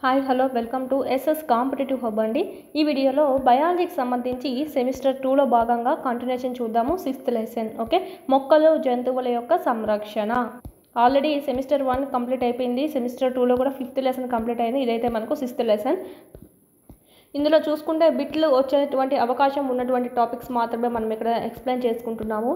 Hi hello welcome to SS competitive hub అండి. ఈ వీడియోలో బయాలజీకి సంబంధించి సెమిస్టర్ 2లో భాగంగా కంటిన్యూషన్ చూద్దాము. 6th lesson. ఓకే, మొక్కలు జంతువుల యొక్క సంరక్షణ. ఆల్రెడీ సెమిస్టర్ 1 కంప్లీట్ అయిపోయింది. సెమిస్టర్ 2లో కూడా 5th లెసన్ కంప్లీట్ అయింది. ఇదైతే మనకు 6th లెసన్. ఇందులో చూసుకుంటే బిట్లు వచ్చేటువంటి అవకాశం ఉన్నటువంటి టాపిక్స్ మాత్రమే మనం ఇక్కడ ఎక్స్ప్లెయిన్ చేసుకుంటున్నాము.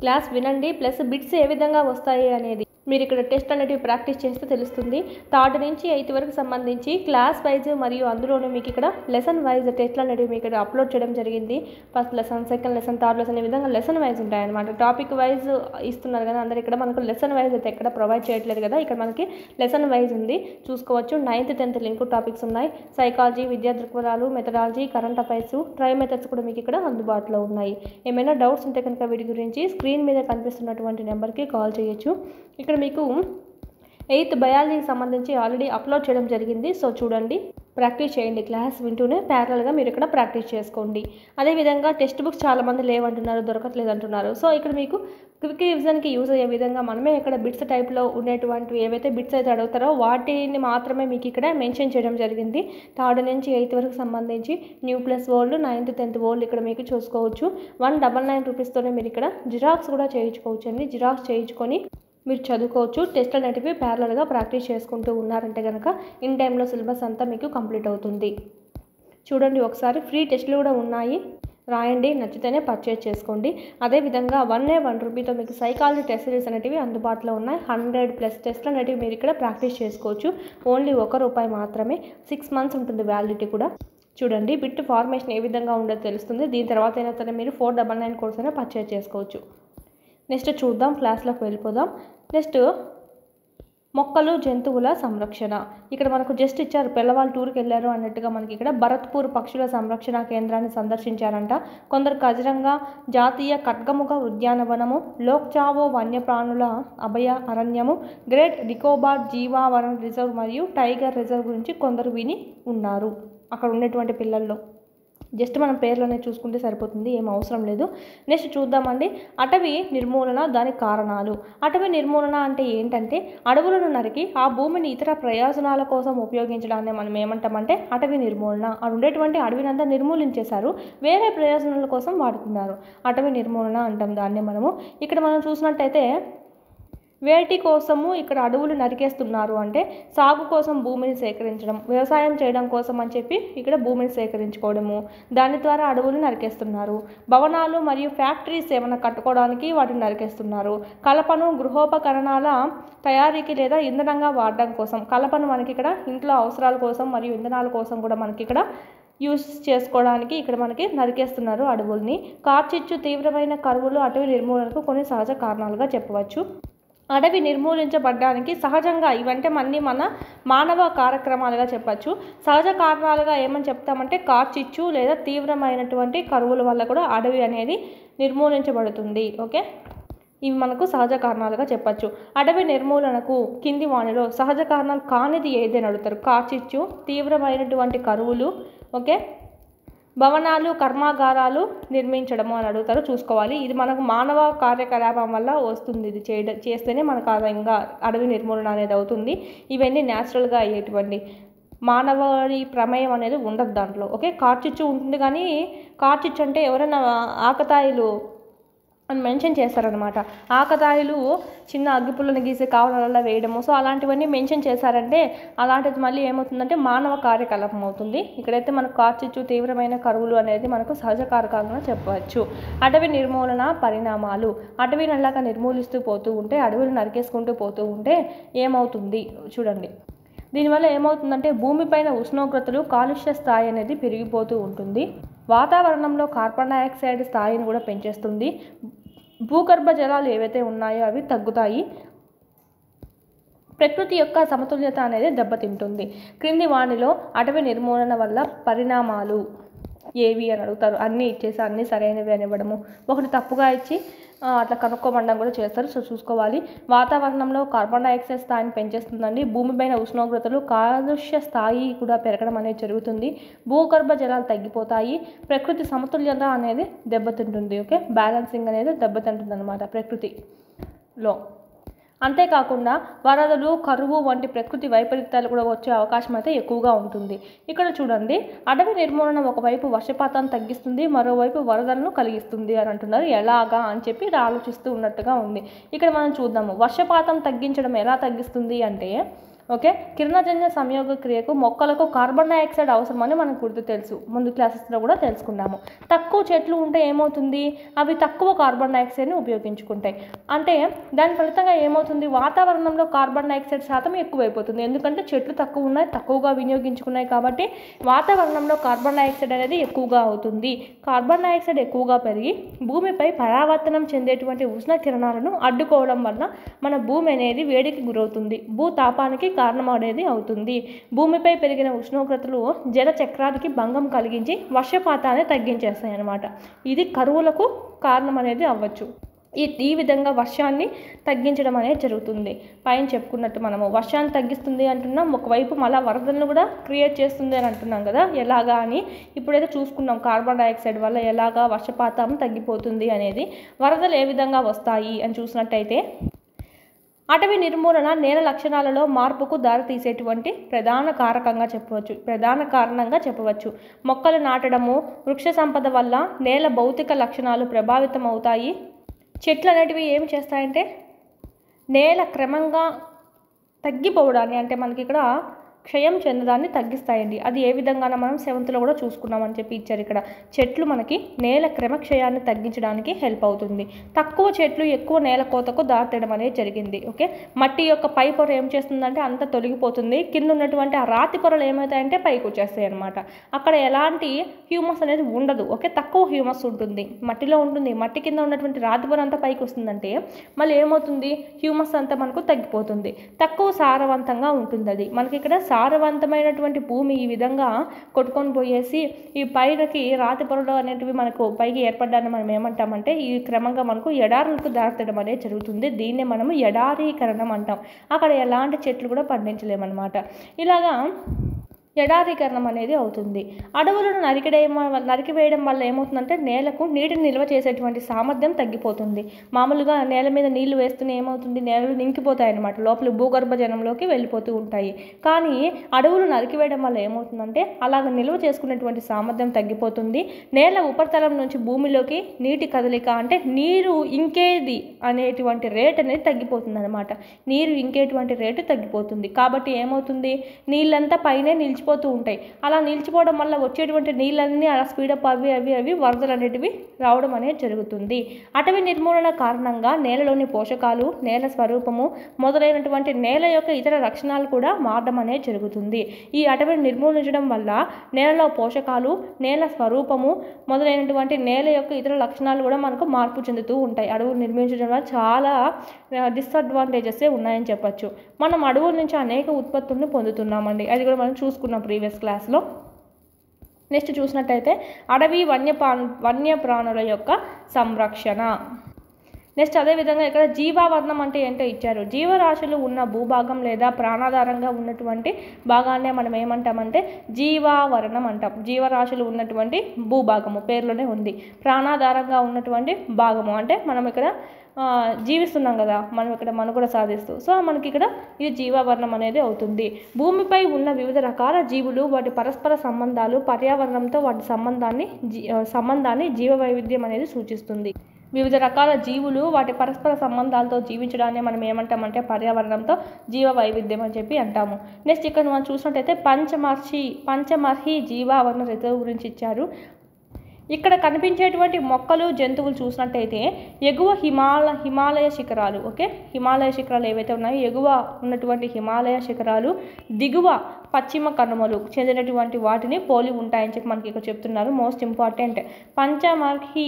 క్లాస్ వినండి, ప్లస్ బిట్స్ ఏ విధంగా వస్తాయి అనేది మీరు ఇక్కడ టెస్ట్ అనేటివి ప్రాక్టీస్ చేస్తే తెలుస్తుంది. 3rd నుంచి 8th వరకు సంబంధించి క్లాస్ వైజ్ మరియు అందులోనే మీకు ఇక్కడ లెసన్ వైజ్ టెస్ట్లు అనేటివి మీకు ఇక్కడ అప్లోడ్ చేయడం జరిగింది. First lesson, second lesson, 3rd lesson ఈ విధంగా లెసన్ వైజ్ ఉంటాయన్నమాట. టాపిక్ వైజ్ ఇస్తున్నారు కదా అందరు, ఇక్కడ మనకు లెసన్ వైజ్ అయితే ఎక్కడ ప్రొవైడ్ చేయట్లేదు కదా, ఇక్కడ మనకి లెసన్ వైజ్ ఉంది చూసుకోవచ్చు. 9th 10th లింక్ టాపిక్స్ ఉన్నాయి. సైకాలజీ, విద్యా దృక్పథాలు, methodology, current affairs, try methods కూడా మీకు ఇక్కడ అందుబాటులో ఉన్నాయి. ఏమైనా డౌట్స్ ఉంటే కనుక వీటి గురించి స్క్రీన్ మీద కనిపిస్తున్నటువంటి నెంబర్కి కాల్ చేయొచ్చు. ఇక్కడ మీకు 8th బయాలజీకి సంబంధించి ఆల్రెడీ అప్లోడ్ చేయడం జరిగింది. సో చూడండి, ప్రాక్టీస్ చేయండి. క్లాస్ వింటూనే ప్యారల్గా మీరు ఇక్కడ ప్రాక్టీస్ చేసుకోండి. అదేవిధంగా టెక్స్ట్ బుక్స్ చాలామంది లేవంటున్నారు, దొరకట్లేదు అంటున్నారు. సో ఇక్కడ మీకు క్విక్ రివిజన్కి యూజ్ అయ్యే విధంగా మనమే ఇక్కడ బిట్స్ టైప్లో ఉండేటువంటి ఏవైతే బిట్స్ అయితే అడుగుతారో వాటిని మాత్రమే మీకు ఇక్కడ మెన్షన్ చేయడం జరిగింది. 3rd నుంచి 8th వరకు సంబంధించి new plus world, 9th 10th world ఇక్కడ మీకు చూసుకోవచ్చు. 199 రూపీస్తోనే మీరు ఇక్కడ జిరాక్స్ కూడా చేయించుకోవచ్చు అండి. జిరాక్స్ చేయించుకొని మీరు చదువుకోవచ్చు. టెస్ట్ అనేటివి ప్యారలల్గా ప్రాక్టీస్ చేసుకుంటూ ఉన్నారంటే కనుక ఇన్ టైంలో సిలబస్ అంతా మీకు కంప్లీట్ అవుతుంది. చూడండి ఒకసారి, ఫ్రీ టెస్ట్లు కూడా ఉన్నాయి, రాయండి, నచ్చితేనే పర్చేజ్ చేసుకోండి. అదేవిధంగా 1 రూపీతో మీకు సైకాలజీ టెస్ట్ సిరీస్ అనేటివి అందుబాటులో ఉన్నాయి. 100+ టెస్ట్లు అనేటివి మీరు ఇక్కడ ప్రాక్టీస్ చేసుకోవచ్చు. ఓన్లీ ₹1 మాత్రమే. 6 months ఉంటుంది వ్యాలిడిటీ కూడా. చూడండి, బిట్ ఫార్మేషన్ ఏ విధంగా ఉండదో తెలుస్తుంది. దీని తర్వాత అయినా సరే మీరు 499 కోర్స్ అయినా పర్చేజ్ చేసుకోవచ్చు. నెక్స్ట్ చూద్దాం, క్లాస్లోకి వెళ్ళిపోదాం. నెక్స్ట్ మొక్కలు జంతువుల సంరక్షణ. ఇక్కడ మనకు జస్ట్ ఇచ్చారు, పిల్లవాళ్ళు టూర్కి వెళ్ళారు అన్నట్టుగా మనకి ఇక్కడ భరత్పూర్ పక్షుల సంరక్షణ కేంద్రాన్ని సందర్శించారంట. కొందరు కజిరంగా జాతీయ ఖడ్గముఖ ఉద్యానవనము, లోక్చావో వన్యప్రాణుల అభయ అరణ్యము, గ్రేట్ నికోబార్ జీవావరణ రిజర్వ్ మరియు టైగర్ రిజర్వ్ గురించి కొందరు విని ఉన్నారు. అక్కడ ఉన్నటువంటి పిల్లల్లో జస్ట్ మనం పేర్లోనే చూసుకుంటే సరిపోతుంది, ఏం అవసరం లేదు. నెక్స్ట్ చూద్దామండి, అటవీ నిర్మూలన, దాని కారణాలు. అటవీ నిర్మూలన అంటే ఏంటంటే అడవులను నరికి ఆ భూమిని ఇతర ప్రయోజనాల కోసం ఉపయోగించడాన్ని మనం ఏమంటామంటే అటవీ నిర్మూలన. అక్కడ ఉండేటువంటి అడవినంతా నిర్మూలించేశారు, వేరే ప్రయోజనాల కోసం వాడుతున్నారు, అటవీ నిర్మూలన అంటాం దాన్ని మనము. ఇక్కడ మనం చూసినట్టయితే వేటి కోసము ఇక్కడ అడవులు నరికేస్తున్నారు అంటే సాగు కోసం భూమిని సేకరించడం, వ్యవసాయం చేయడం కోసం అని చెప్పి ఇక్కడ భూమిని సేకరించుకోవడము, దాని ద్వారా అడవులు నరికేస్తున్నారు. భవనాలు మరియు ఫ్యాక్టరీస్ ఏమైనా కట్టుకోవడానికి వాటిని నరికేస్తున్నారు. కలపను గృహోపకరణాల తయారీకి లేదా ఇంధనంగా వాడడం కోసం, కలపను మనకి ఇక్కడ ఇంట్లో అవసరాల కోసం మరియు ఇంధనాల కోసం కూడా మనకి ఇక్కడ యూస్ చేసుకోవడానికి ఇక్కడ మనకి నరికేస్తున్నారు అడవుల్ని. కార్చిచ్చు, తీవ్రమైన కరువులు అటవీ నిర్మూలనకు కొన్ని సహజ కారణాలుగా చెప్పవచ్చు. అడవి నిర్మూలించబడడానికి సహజంగా ఇవంటే మన మానవ కార్యక్రమాలుగా చెప్పచ్చు. సహజ కారణాలుగా ఏమని చెప్తామంటే కార్చిచ్చు లేదా తీవ్రమైనటువంటి కరువుల వల్ల కూడా అడవి అనేది నిర్మూలించబడుతుంది. ఓకే, ఇవి మనకు సహజ కారణాలుగా చెప్పచ్చు. అడవి నిర్మూలనకు కింది వానిలో సహజ కారణాలు కానిది ఏదని అడుగుతారు. కార్చిచ్చు, తీవ్రమైనటువంటి కరువులు, ఓకే, భవనాలు, కర్మాగారాలు నిర్మించడము అని అడుగుతారు. చూసుకోవాలి, ఇది మనకు మానవ కార్యకలాపం వల్ల వస్తుంది. ఇది చేస్తేనే మనకు ఆదాయంగా అడవి నిర్మూలన అనేది అవుతుంది. ఇవన్నీ న్యాచురల్గా అయ్యేటువంటి, మానవుడి ప్రమేయం అనేది ఉండదు దాంట్లో. ఓకే, కార్చిచ్చు ఉంటుంది, కానీ కార్చిచ్చు అంటే ఎవరైనా ఆకతాయిలు అని మెన్షన్ చేస్తారనమాట. ఆకతాయిలు చిన్న అగ్గిపుల్లని గీసే కావడాలలో వేయడము, సో అలాంటివన్నీ మెన్షన్ చేశారంటే అలాంటిది మళ్ళీ ఏమవుతుందంటే మానవ కార్యకలాపం అవుతుంది. ఇక్కడైతే మనకు కార్చిచ్చు, తీవ్రమైన కరువులు అనేది మనకు సహజ కారకంగా చెప్పవచ్చు. అటవీ నిర్మూలన పరిణామాలు. అటవీని అలాగా నిర్మూలిస్తూ పోతూ ఉంటే, అడవులు నరికేసుకుంటూ పోతూ ఉంటే ఏమవుతుంది చూడండి. దీనివల్ల ఏమవుతుందంటే భూమిపైన ఉష్ణోగ్రతలు, కాలుష్య స్థాయి అనేది పెరిగిపోతూ ఉంటుంది. వాతావరణంలో కార్బన్ డైఆక్సైడ్ స్థాయిని కూడా పెంచేస్తుంది. భూగర్భ జలాలు ఏవైతే ఉన్నాయో అవి తగ్గుతాయి. ప్రకృతి యొక్క సమతుల్యత అనేది దెబ్బతింటుంది. క్రింది వానిలో అటవీ నిర్మూలన వల్ల పరిణామాలు ఏవి అని అడుగుతారు. అన్నీ ఇచ్చేసి అన్నీ సరైనవి అని ఇవ్వడము, ఒకటి తప్పుగా ఇచ్చి అట్లా కనుక్కోమండం కూడా చేస్తారు. సో చూసుకోవాలి. వాతావరణంలో కార్బన్ డైఆక్సైడ్ స్థాయిని పెంచేస్తుందండి. భూమిపైన ఉష్ణోగ్రతలు, కాలుష్య స్థాయి కూడా పెరగడం అనేది జరుగుతుంది. భూగర్భ జలాలు తగ్గిపోతాయి. ప్రకృతి సమతుల్యత అనేది దెబ్బతింటుంది. ఓకే, బ్యాలెన్సింగ్ అనేది దెబ్బతింటుంది అనమాట ప్రకృతిలో. అంతేకాకుండా వరదలు, కరువు వంటి ప్రకృతి వైపరీత్యాలు కూడా వచ్చే అవకాశం అయితే ఎక్కువగా ఉంటుంది. ఇక్కడ చూడండి, అడవి నిర్మూలన ఒకవైపు వర్షపాతాన్ని తగ్గిస్తుంది, మరోవైపు వరదలను కలిగిస్తుంది అని అంటున్నారు. ఎలాగా అని చెప్పి ఆలోచిస్తూ ఉన్నట్టుగా ఉంది. ఇక్కడ మనం చూద్దాము, వర్షపాతం తగ్గించడం ఎలా తగ్గిస్తుంది అంటే ఓకే, కిరణజన్య సంయోగ క్రియకు మొక్కలకు కార్బన్ డైఆక్సైడ్ అవసరమని మనకు గుర్తు తెలుసు, ముందు క్లాసెస్లో కూడా తెలుసుకున్నాము. తక్కువ చెట్లు ఉంటే ఏమవుతుంది, అవి తక్కువ కార్బన్ డైఆక్సైడ్ని ఉపయోగించుకుంటాయి. అంటే దాని ఫలితంగా ఏమవుతుంది, వాతావరణంలో కార్బన్ డైఆక్సైడ్ శాతం ఎక్కువైపోతుంది. ఎందుకంటే చెట్లు తక్కువ ఉన్నాయి, తక్కువగా వినియోగించుకున్నాయి కాబట్టి వాతావరణంలో కార్బన్ డైఆక్సైడ్ అనేది ఎక్కువగా అవుతుంది. కార్బన్ డైఆక్సైడ్ ఎక్కువగా పెరిగి భూమిపై పరావర్తనం చెందేటువంటి ఉష్ణ కిరణాలను అడ్డుకోవడం వల్ల మన భూమి అనేది వేడికి గురవుతుంది, భూతాపానికి కారణం అనేది అవుతుంది. భూమిపై పెరిగిన ఉష్ణోగ్రతలు జల చక్రానికి భంగం కలిగించి వర్షపాతాన్ని తగ్గించేస్తాయి అన్నమాట. ఇది కరువులకు కారణం అనేది అవ్వచ్చు. ఈ విధంగా వర్షాన్ని తగ్గించడం అనేది జరుగుతుంది. పైన చెప్పుకున్నట్టు మనము వర్షాన్ని తగ్గిస్తుంది అంటున్నాం, ఒకవైపు మళ్ళీ వరదలను కూడా క్రియేట్ చేస్తుంది అని అంటున్నాం కదా, ఎలాగా అని ఇప్పుడైతే చూసుకున్నాం. కార్బన్ డైఆక్సైడ్ వల్ల ఎలాగా వర్షపాతం తగ్గిపోతుంది అనేది, వరదలు ఏ విధంగా వస్తాయి అని చూసినట్టయితే అటవీ నిర్మూలన నేల లక్షణాలలో మార్పుకు దారితీసేటువంటి ప్రధాన కారణంగా చెప్పవచ్చు. మొక్కలు నాటడము, వృక్ష సంపద వల్ల నేల భౌతిక లక్షణాలు ప్రభావితం అవుతాయి. చెట్లు అనేటివి ఏమి చేస్తాయంటే నేల క్రమంగా తగ్గిపోవడాన్ని, అంటే మనకి ఇక్కడ క్షయం చెందడాన్ని తగ్గిస్తాయండి. అది ఏ విధంగా మనం 7th కూడా చూసుకున్నామని చెప్పి ఇచ్చారు. ఇక్కడ చెట్లు మనకి నేల క్రమక్షయాన్ని తగ్గించడానికి హెల్ప్ అవుతుంది. తక్కువ చెట్లు ఎక్కువ నేల కోతకు దారితీయడం అనేది జరిగింది. ఓకే, మట్టి యొక్క పై పొర ఏం చేస్తుందంటే అంత తొలగిపోతుంది, కింద ఉన్నటువంటి ఆ రాతి పొరలు ఏమవుతాయంటే పైకి వచ్చేస్తాయి అనమాట. అక్కడ ఎలాంటి హ్యూమస్ అనేది ఉండదు. ఓకే, తక్కువ హ్యూమస్ ఉంటుంది, మట్టిలో ఉంటుంది. మట్టి కింద ఉన్నటువంటి రాతి పొర అంతా పైకి వస్తుందంటే మళ్ళీ ఏమవుతుంది, హ్యూమస్ అంతా మనకు తగ్గిపోతుంది, తక్కువ సారవంతంగా ఉంటుంది. అది మనకి ఇక్కడ సారవంతమైనటువంటి భూమి ఈ విధంగా కొట్టుకొని పోయేసి ఈ పైనకి రాతి పొరలు అనేటివి మనకు పైకి ఏర్పడ్డాన్ని మనం ఏమంటామంటే ఈ క్రమంగా మనకు ఎడారులకు దారితీయడం అనేది జరుగుతుంది. దీన్నే మనము ఎడారీకరణం అంటాం. అక్కడ ఎలాంటి చెట్లు కూడా పండించలేమన్నమాట. ఇలాగా ఎడారీకరణం అనేది అవుతుంది. అడవులను నరికివేయడం వల్ల ఏమవుతుందంటే నేలకు నీటిని నిల్వ చేసేటువంటి సామర్థ్యం తగ్గిపోతుంది. మామూలుగా నేల మీద నీళ్లు వేస్తూనే ఏమవుతుంది, నేలలు నింకిపోతాయి అన్నమాట, లోపల భూగర్భ జలంలోకి వెళ్ళిపోతూ ఉంటాయి. కానీ అడవులు నరికివేయడం వల్ల ఏమవుతుందంటే అలాగ నిల్వ చేసుకునేటువంటి సామర్థ్యం తగ్గిపోతుంది. నేల ఉపరితలం నుంచి భూమిలోకి నీటి కదలిక, అంటే నీరు ఇంకేది అనేటువంటి రేట్ అనేది తగ్గిపోతుంది అనమాట. నీరు ఇంకేటువంటి రేటు తగ్గిపోతుంది. కాబట్టి ఏమవుతుంది, నీళ్ళంతా పైనే నిలిచిపోతూ ఉంటాయి. అలా నిలిచిపోవడం వల్ల వచ్చేటువంటి నీళ్ళన్నీ అలా స్పీడప్ అవి వరదలు అనేటివి రావడం అనేది జరుగుతుంది. అటవీ నిర్మూలన కారణంగా నేలలోని పోషకాలు, నేల స్వరూపము మొదలైనటువంటి నేల యొక్క ఇతర లక్షణాలు కూడా మారడం అనేది జరుగుతుంది. ఈ అటవీని నిర్మూలించడం వల్ల నేలలో పోషకాలు, నేల స్వరూపము మొదలైనటువంటి నేల యొక్క ఇతర లక్షణాలు కూడా మనకు మార్పు చెందుతూ ఉంటాయి. అడవులు నిర్మించడం వల్ల చాలా డిసడ్వాంటేజెస్ ఉన్నాయని చెప్పచ్చు. మనం అడవుల నుంచి అనేక ఉత్పత్తులను పొందుతున్నామండి, అది కూడా మనం చూసుకున్నాం ప్రీవియస్ క్లాస్లో. నెక్స్ట్ చూసినట్టయితే అడవి వన్యప్రాణుల యొక్క సంరక్షణ. నెక్స్ట్ అదేవిధంగా ఇక్కడ జీవావరణం అంటే ఏంటో ఇచ్చారు. జీవరాశులు ఉన్న భూభాగం లేదా ప్రాణాధారంగా ఉన్నటువంటి భాగాన్నే మనం ఏమంటామంటే జీవావరణం అంటాం. జీవరాశులు ఉన్నటువంటి భూభాగము పేరులోనే ఉంది. ప్రాణాధారంగా ఉన్నటువంటి భాగము అంటే మనం ఇక్కడ జీవిస్తున్నాం కదా, మనం ఇక్కడ మనుగడ సాధిస్తూ, సో మనకి ఇక్కడ ఇది జీవావరణం అనేది అవుతుంది. భూమిపై ఉన్న వివిధ రకాల జీవులు, వాటి పరస్పర సంబంధాలు, పర్యావరణంతో వాటి సంబంధాన్ని జీవ వైవిధ్యం అనేది సూచిస్తుంది. వివిధ రకాల జీవులు వాటి పరస్పర సంబంధాలతో జీవించడాన్ని మనం ఏమంటామంటే పర్యావరణంతో జీవ వైవిధ్యం అని చెప్పి అంటాము. నెక్స్ట్ ఇక్కడ మనం చూసినట్టయితే పంచమర్హి జీవావరణ రిజర్వ్ గురించి ఇచ్చారు. ఇక్కడ కనిపించేటువంటి మొక్కలు, జంతువులు చూసినట్టయితే ఎగువ హిమాలయ శిఖరాలు, ఓకే, హిమాలయ శిఖరాలు ఏవైతే ఉన్నాయో ఎగువ ఉన్నటువంటి హిమాలయ శిఖరాలు దిగువ పశ్చిమ కనుమలు చెందినటువంటి వాటిని పోలి ఉంటాయని చెప్పి మనకి ఇక్కడ చెప్తున్నారు. మోస్ట్ ఇంపార్టెంట్ పంచమర్హి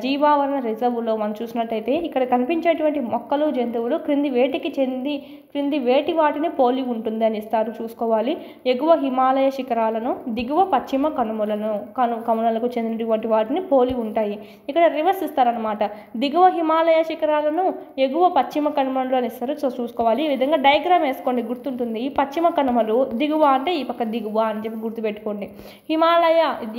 జీవావరణ రిజర్వులో మనం చూసినట్టయితే ఇక్కడ కనిపించేటువంటి మొక్కలు, జంతువులు క్రింది వేటి వాటిని పోలి ఉంటుంది అని ఇస్తారు, చూసుకోవాలి. ఎగువ హిమాలయ శిఖరాలను, దిగువ పశ్చిమ కనుమలకు చెందినటువంటి వాటిని పోలి ఉంటాయి. ఇక్కడ రివర్స్ ఇస్తారనమాట, దిగువ హిమాలయ శిఖరాలను ఎగువ పశ్చిమ కనుమలు అని ఇస్తారు. సో చూసుకోవాలి. ఈ విధంగా డయాగ్రామ్ వేసుకోండి, గుర్తుంటుంది. ఈ పశ్చిమ కనుమ ఉద్యానవనములు, దిగువ అంటే ఈ పక్క దిగువ అని చెప్పి గుర్తుపెట్టుకోండి.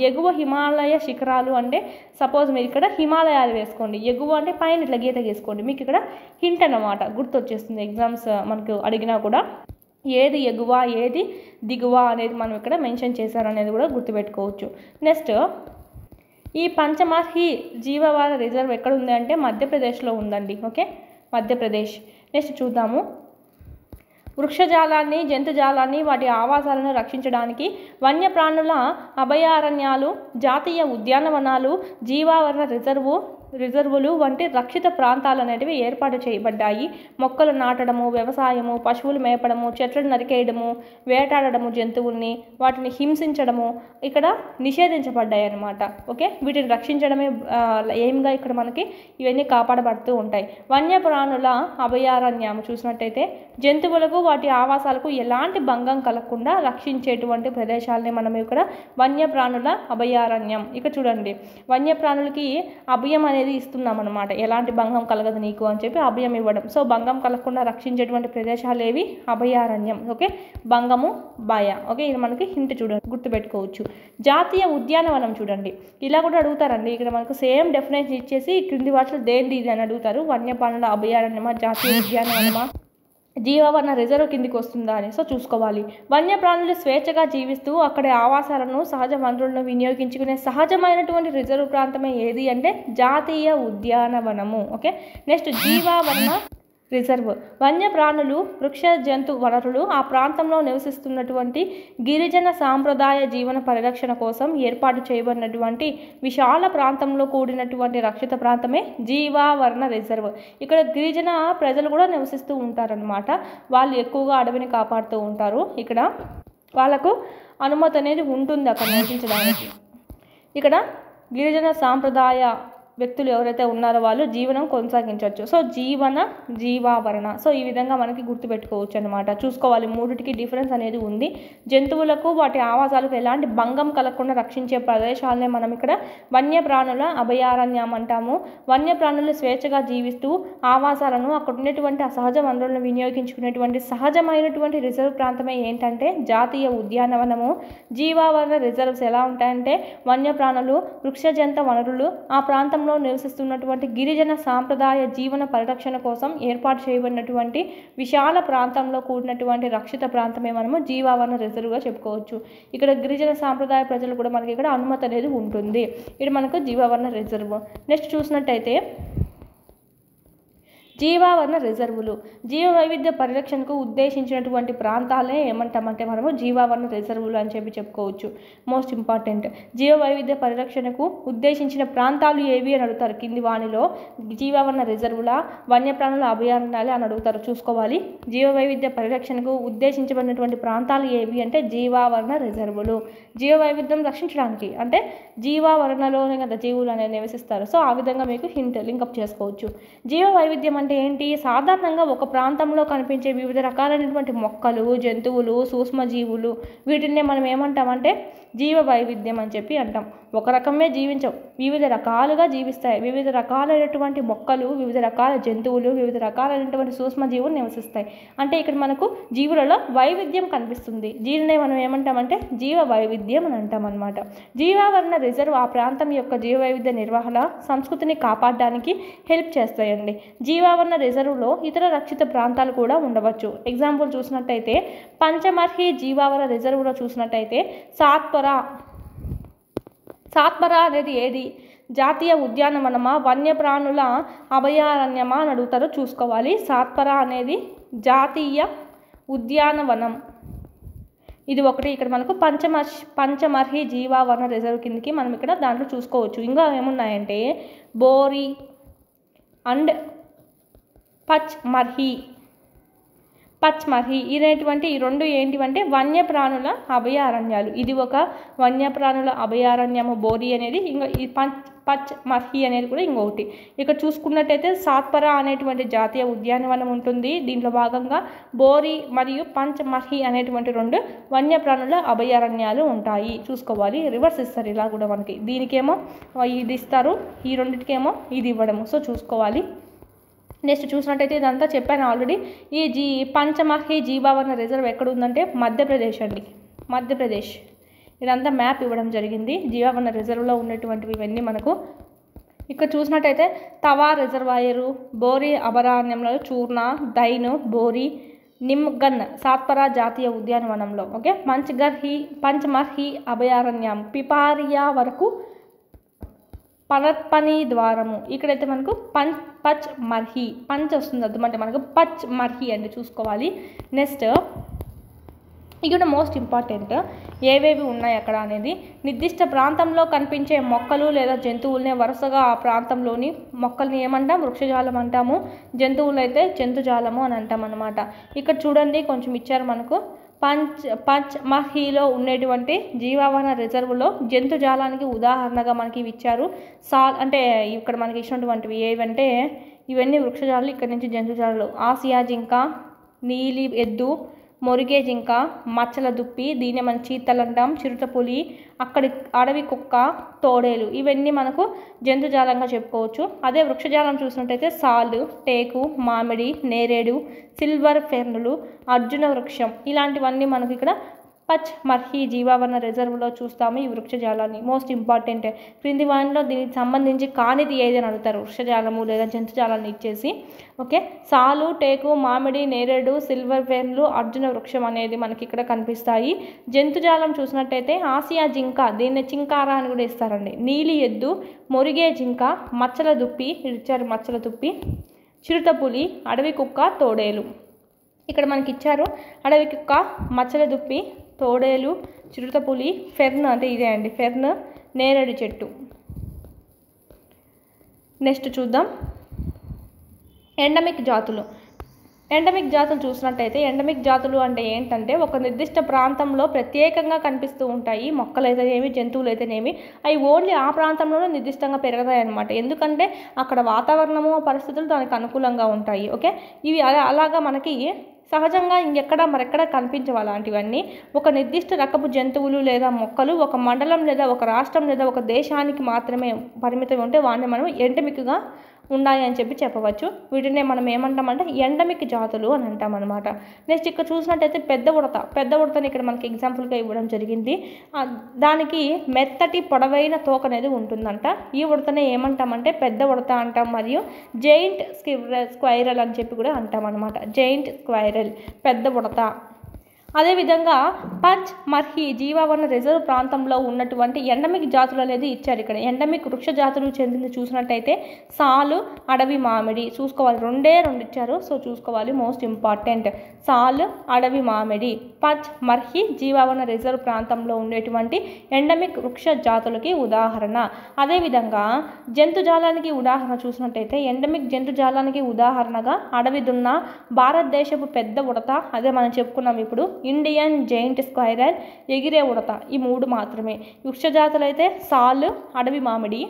ఎగువ హిమాలయ శిఖరాలు అంటే సపోజ్ మీరు ఇక్కడ హిమాలయాలు వేసుకోండి, ఎగువ అంటే పైన ఇట్లా గీత గీసుకోండి, మీకు ఇక్కడ హింట్ అన్నమాట, గుర్తొచ్చేస్తుంది. ఎగ్జామ్స్ మనకు అడిగినా కూడా ఏది ఎగువ ఏది దిగువ అనేది మనం ఇక్కడ మెన్షన్ చేశారనేది కూడా గుర్తుపెట్టుకోవచ్చు. నెక్స్ట్ ఈ పంచమర్హి జీవవన రిజర్వ్ ఎక్కడ ఉంది అంటే మధ్యప్రదేశ్లో ఉందండి. ఓకే, మధ్యప్రదేశ్. నెక్స్ట్ చూద్దాము. వృక్షజాలాన్ని, జంతుజాలాన్ని, వాటి ఆవాసాలను రక్షించడానికి వన్యప్రాణుల అభయారణ్యాలు, జాతీయ ఉద్యానవనాలు, జీవావరణ రిజర్వులు వంటి రక్షిత ప్రాంతాలు అనేటివి ఏర్పాటు చేయబడ్డాయి. మొక్కలు నాటడము, వ్యవసాయము, పశువులు మేపడము, చెట్లను నరికేయడము, వేటాడడము, జంతువుల్ని వాటిని హింసించడము ఇక్కడ నిషేధించబడ్డాయి అన్నమాట. ఓకే, వీటిని రక్షించడమే ఎయిమ్గా ఇక్కడ మనకి ఇవన్నీ కాపాడబడుతూ ఉంటాయి. వన్యప్రాణుల అభయారణ్యం చూసినట్టయితే జంతువులకు వాటి ఆవాసాలకు ఎలాంటి భంగం కలగకుండా రక్షించేటువంటి ప్రదేశాలని మనం ఇక్కడ వన్యప్రాణుల అభయారణ్యం. ఇక చూడండి, వన్యప్రాణులకి అభయం అనేది ఇస్తున్నాం అనమాట, ఎలాంటి భంగం కలగదు నీకు అని చెప్పి అభయం ఇవ్వడం. సో భంగం కలగకుండా రక్షించేటువంటి ప్రదేశాలు ఏవి? అభయారణ్యం. ఓకే, భంగము భయ. ఓకే, ఇది మనకి హింట్ చూడండి, గుర్తుపెట్టుకోవచ్చు. జాతీయ ఉద్యానవనం చూడండి, ఇలా కూడా అడుగుతారండి. ఇక్కడ మనకు సేమ్ డెఫినేషన్ ఇచ్చేసి క్రింది వాటిలో దేనిది ఇది అని అడుగుతారు. వన్యప్రాణుల అభయారణ్యమా, జాతీయ ఉద్యానవనమా, జీవవన రిజర్వ్ కిందికి వస్తుందా అని సో చూసుకోవాలి. వన్యప్రాణులు స్వేచ్ఛగా జీవిస్తూ అక్కడి ఆవాసాలను, సహజ వనరులను వినియోగించుకునే సహజమైనటువంటి రిజర్వ్ ప్రాంతమే ఏది అంటే జాతీయ ఉద్యానవనము. ఓకే, నెక్స్ట్ జీవావరణ రిజర్వ్. వన్యప్రాణులు, వృక్ష జంతు వనరులు ఆ ప్రాంతంలో నివసిస్తున్నటువంటి గిరిజన సాంప్రదాయ జీవన పరిరక్షణ కోసం ఏర్పాటు చేయబడినటువంటి విశాల ప్రాంతంలో కూడినటువంటి రక్షిత ప్రాంతమే జీవావరణ రిజర్వ్. ఇక్కడ గిరిజన ప్రజలు కూడా నివసిస్తూ ఉంటారనమాట. వాళ్ళు ఎక్కువగా అడవిని కాపాడుతూ ఉంటారు. ఇక్కడ వాళ్ళకు అనుమతి అనేది ఉంటుంది అక్కడ నివసించడానికి. ఇక్కడ గిరిజన సాంప్రదాయ వ్యక్తులు ఎవరైతే ఉన్నారో వాళ్ళు జీవనం కొనసాగించవచ్చు. సో జీవావరణ. సో ఈ విధంగా మనకి గుర్తుపెట్టుకోవచ్చు అనమాట. చూసుకోవాలి, మూడిటికి డిఫరెన్స్ అనేది ఉంది. జంతువులకు వాటి ఆవాసాలకు ఎలాంటి భంగం కలగకుండా రక్షించే ప్రదేశాలనే మనం ఇక్కడ వన్యప్రాణుల అభయారణ్యం అంటాము. వన్యప్రాణులు స్వేచ్ఛగా జీవిస్తూ ఆవాసాలను, అక్కడ ఉన్నటువంటి సహజ వనరులను వినియోగించుకునేటువంటి సహజమైనటువంటి రిజర్వ్ ప్రాంతమే ఏంటంటే జాతీయ ఉద్యానవనము. జీవావరణ రిజర్వ్స్ ఎలా ఉంటాయంటే వన్యప్రాణులు, వృక్ష జంతు వనరులు ఆ ప్రాంతం నివసిస్తున్నటువంటి గిరిజన సాంప్రదాయ జీవన పరిరక్షణ కోసం ఏర్పాటు చేయబడినటువంటి విశాల ప్రాంతంలో కూడినటువంటి రక్షిత ప్రాంతమే మనము జీవావరణ రిజర్వ్గా చెప్పుకోవచ్చు. ఇక్కడ గిరిజన సాంప్రదాయ ప్రజలు కూడా మనకి ఇక్కడ అనుమతి అనేది ఉంటుంది. ఇది మనకు జీవావరణ రిజర్వ్. నెక్స్ట్ చూసినట్టయితే జీవావరణ రిజర్వులు. జీవ వైవిధ్య పరిరక్షణకు ఉద్దేశించినటువంటి ప్రాంతాలే ఏమంటామంటే మనము జీవావరణ రిజర్వులు అని చెప్పి చెప్పుకోవచ్చు. మోస్ట్ ఇంపార్టెంట్, జీవ వైవిధ్య పరిరక్షణకు ఉద్దేశించిన ప్రాంతాలు ఏవి అని అడుగుతారు. కింది వాణిలో జీవావరణ రిజర్వుల, వన్యప్రాణుల అభయారణ్యాలు అని అడుగుతారు. చూసుకోవాలి, జీవ వైవిధ్య పరిరక్షణకు ఉద్దేశించబడినటువంటి ప్రాంతాలు ఏవి అంటే జీవావరణ రిజర్వులు. జీవ వైవిధ్యం రక్షించడానికి అంటే జీవావరణలోనే కదా జీవులు అనేది నివసిస్తారు. సో ఆ విధంగా మీకు హింట్ లింకప్ చేసుకోవచ్చు. జీవ వైవిధ్యం అంటే ఏంటి? సాధారణంగా ఒక ప్రాంతంలో కనిపించే వివిధ రకాలైనటువంటి మొక్కలు, జంతువులు, సూక్ష్మజీవులు వీటిని మనం ఏమంటామంటే జీవ వైవిధ్యం అని చెప్పి అంటాం. ఒక రకమే జీవించవు, వివిధ రకాలుగా జీవిస్తాయి. వివిధ రకాలైనటువంటి మొక్కలు, వివిధ రకాల జంతువులు, వివిధ రకాలైనటువంటి సూక్ష్మజీవులు నివసిస్తాయి. అంటే ఇక్కడ మనకు జీవులలో వైవిధ్యం కనిపిస్తుంది. దీనినే మనం ఏమంటామంటే జీవ వైవిధ్యం అని అంటాం అన్నమాట. జీవావరణ రిజర్వ్ ఆ ప్రాంతం యొక్క జీవ వైవిధ్య నిర్వహణ, సంస్కృతిని కాపాడడానికి హెల్ప్ చేస్తాయండి. జీవావరణ రిజర్వ్లో ఇతర రక్షిత ప్రాంతాలు కూడా ఉండవచ్చు. ఎగ్జాంపుల్ చూసినట్టయితే పంచమర్హి జీవావరణ రిజర్వ్లో చూసినట్టయితే సాత్పురా అనేది ఏది? జాతీయ ఉద్యానవనమా, వన్యప్రాణుల అభయారణ్యమా అని అడుగుతారు. చూసుకోవాలి, సాత్పురా అనేది జాతీయ ఉద్యానవనం. ఇది ఒకటి. ఇక్కడ మనకు పంచమర్హి జీవావరణ రిజర్వ్ కిందకి మనం ఇక్కడ దాంట్లో చూసుకోవచ్చు. ఇంకా ఏమున్నాయంటే బోరి అండ్ పచ్మర్హి అనేటువంటి ఈ రెండు ఏంటివంటే వన్యప్రాణుల అభయారణ్యాలు. ఇది ఒక వన్యప్రాణుల అభయారణ్యము బోరి అనేది, ఇంకా ఈ పచ్మర్హి అనేది కూడా ఇంకొకటి. ఇక్కడ చూసుకున్నట్టయితే సాత్పురా అనేటువంటి జాతీయ ఉద్యానవనం ఉంటుంది. దీంట్లో భాగంగా బోరి మరియు పంచమర్హి అనేటువంటి రెండు వన్యప్రాణుల అభయారణ్యాలు ఉంటాయి. చూసుకోవాలి, రివర్స్ ఇస్తారు ఇలా కూడా మనకి. దీనికేమో ఇది ఇస్తారు, ఈ రెండింటికేమో ఇది ఇవ్వడము. సో చూసుకోవాలి. నెక్స్ట్ చూసినట్టయితే ఇదంతా చెప్పాను ఆల్రెడీ. ఈ పంచమహి జీవావరణ రిజర్వ్ ఎక్కడ ఉందంటే మధ్యప్రదేశ్ అండి, మధ్యప్రదేశ్. ఇదంతా మ్యాప్ ఇవ్వడం జరిగింది జీవావరణ రిజర్వ్లో ఉన్నటువంటివి ఇవన్నీ మనకు. ఇక్కడ చూసినట్టయితే తవా రిజర్వాయరు, బోరి అభయారణ్యంలో చూర్నా, దైను, బోరి, నిమ్గన్ సాత్పరా జాతీయ ఉద్యానవనంలో. ఓకే, పంచమర్హి అభయారణ్యం పిపారియా వరకు పనర్పని ద్వారము. ఇక్కడైతే మనకు పచ్ మర్హి పంచ్ వస్తుంది అర్థమంటే మనకు పచ్ మర్హి అండి చూసుకోవాలి. నెక్స్ట్ ఇక్కడ మోస్ట్ ఇంపార్టెంట్ ఏవేవి ఉన్నాయి అక్కడ అనేది. నిర్దిష్ట ప్రాంతంలో కనిపించే మొక్కలు లేదా జంతువులనే వరుసగా ఆ ప్రాంతంలోని మొక్కల్ని ఏమంటాం, వృక్షజాలం అంటాము. జంతువులు అయితే జంతుజాలము అని అంటాం అన్నమాట. ఇక్కడ చూడండి కొంచెం ఇచ్చారు మనకు. పంచమర్హిలో ఉండేటువంటి జీవావరణ రిజర్వులో జంతుజాలానికి ఉదాహరణగా మనకి ఇవి ఇచ్చారు. అంటే ఇక్కడ మనకి ఇచ్చినటువంటివి ఏవంటే ఇవన్నీ వృక్షజాలు, ఇక్కడ నుంచి జంతుజాలు. ఆసియా జింక, నీలి ఎద్దు, మొరిగే జింక, మచ్చల దుప్పి, దీన్ని మనం చీతలు అంటాం, చిరుతపులి, అక్కడి అడవి కుక్క, తోడేలు, ఇవన్నీ మనకు జంతుజాలంగా చెప్పుకోవచ్చు. అదే వృక్షజాలం చూసినట్టయితే సాలు, టేకు, మామిడి, నేరేడు, సిల్వర్ ఫెర్నులు, అర్జున వృక్షం, ఇలాంటివన్నీ మనకు ఇక్కడ పచ్మర్హి జీవావరణ రిజర్వ్లో చూస్తాము ఈ వృక్షజాలాన్ని. మోస్ట్ ఇంపార్టెంట్ క్రింది వాటిలో దీనికి సంబంధించి కానిది ఏదని అడుగుతారు, వృక్షజాలము లేదా జంతుజాలాన్ని ఇచ్చేసి. ఓకే, సాలు, టేకు, మామిడి, నేరేడు, సిల్వర్ ఫెర్న్లు, అర్జున వృక్షం అనేది మనకి ఇక్కడ కనిపిస్తాయి. జంతుజాలం చూసినట్టయితే ఆసియా జింక, దీన్ని చింకారా అని కూడా ఇస్తారండి, నీలి ఎద్దు, మొరిగే జింక, మచ్చల దుప్పి ఇచ్చారు, మచ్చల దుప్పి, చిరుతపులి, అడవి కుక్క, తోడేలు. ఇక్కడ మనకి ఇచ్చారు అడవి కుక్క, మచ్చల దుప్పి, తోడేలు, చిరుతపులి, ఫెర్న్ అంటే ఇదే అండి ఫెర్న్, నేరేడు చెట్టు. నెక్స్ట్ చూద్దాం ఎండమిక్ జాతులు. ఎండమిక్ జాతులు చూసినట్టయితే ఎండమిక్ జాతులు అంటే ఏంటంటే ఒక నిర్దిష్ట ప్రాంతంలో ప్రత్యేకంగా కనిపిస్తూ ఉంటాయి. మొక్కలైతేనేమి జంతువులైతేనేమి అవి ఓన్లీ ఆ ప్రాంతంలోనే నిర్దిష్టంగా పెరుగుతాయి అన్నమాట. ఎందుకంటే అక్కడ వాతావరణము పరిస్థితులు దానికి అనుకూలంగా ఉంటాయి. ఓకే, ఇవి అలాగా మనకి సహజంగా మరెక్కడ కనిపించవు అలాంటివన్నీ. ఒక నిర్దిష్ట రకపు జంతువులు లేదా మొక్కలు ఒక మండలం లేదా ఒక రాష్ట్రం లేదా ఒక దేశానికి మాత్రమే పరిమితం ఉంటే వాటిని మనం ఎండమిక్గా ఉన్నాయి అని చెప్పవచ్చు. వీటినే మనం ఏమంటామంటే ఎండమిక్ జాతులు అని అంటాం అనమాట. నెక్స్ట్ ఇక్కడ చూసినట్టయితే పెద్ద ఉడతని ఇక్కడ మనకి ఎగ్జాంపుల్గా ఇవ్వడం జరిగింది. దానికి మెత్తటి పొడవైన తోక అనేది ఉంటుందంట. ఈ ఉడతనే ఏమంటామంటే పెద్ద ఉడత అంటాం, మరియు జైంట్ స్క్వైరల్ అని చెప్పి కూడా అంటాం అనమాట. జైంట్ స్క్వైరల్ పెద్ద ఉడత. అదేవిధంగా పచ్మర్హి జీవావరణ రిజర్వ్ ప్రాంతంలో ఉన్నటువంటి ఎండమిక్ జాతులు అనేది ఇచ్చారు. ఇక్కడ ఎండమిక్ వృక్ష జాతులు చెందింది చూసినట్టయితే సాలు, అడవి మామిడి చూసుకోవాలి. రెండే ఇచ్చారు, సో చూసుకోవాలి. మోస్ట్ ఇంపార్టెంట్ సాలు, అడవి మామిడి పచ్మర్హి జీవావరణ రిజర్వ్ ప్రాంతంలో ఉండేటువంటి ఎండమిక్ వృక్ష జాతులకి ఉదాహరణ. అదేవిధంగా జంతుజాలానికి ఉదాహరణ చూసినట్టయితే ఎండమిక్ జంతుజాలానికి ఉదాహరణగా అడవి దున్న, భారతదేశపు పెద్ద ఉడత, అదే మనం చెప్పుకున్నాం ఇప్పుడు, ఇండియన్ జైంట్ స్క్వైరల్, ఎగిరే ఉడత, ఈ మూడు మాత్రమే. వృక్షజాతులు అయితే సాలు, అడవి మామిడి.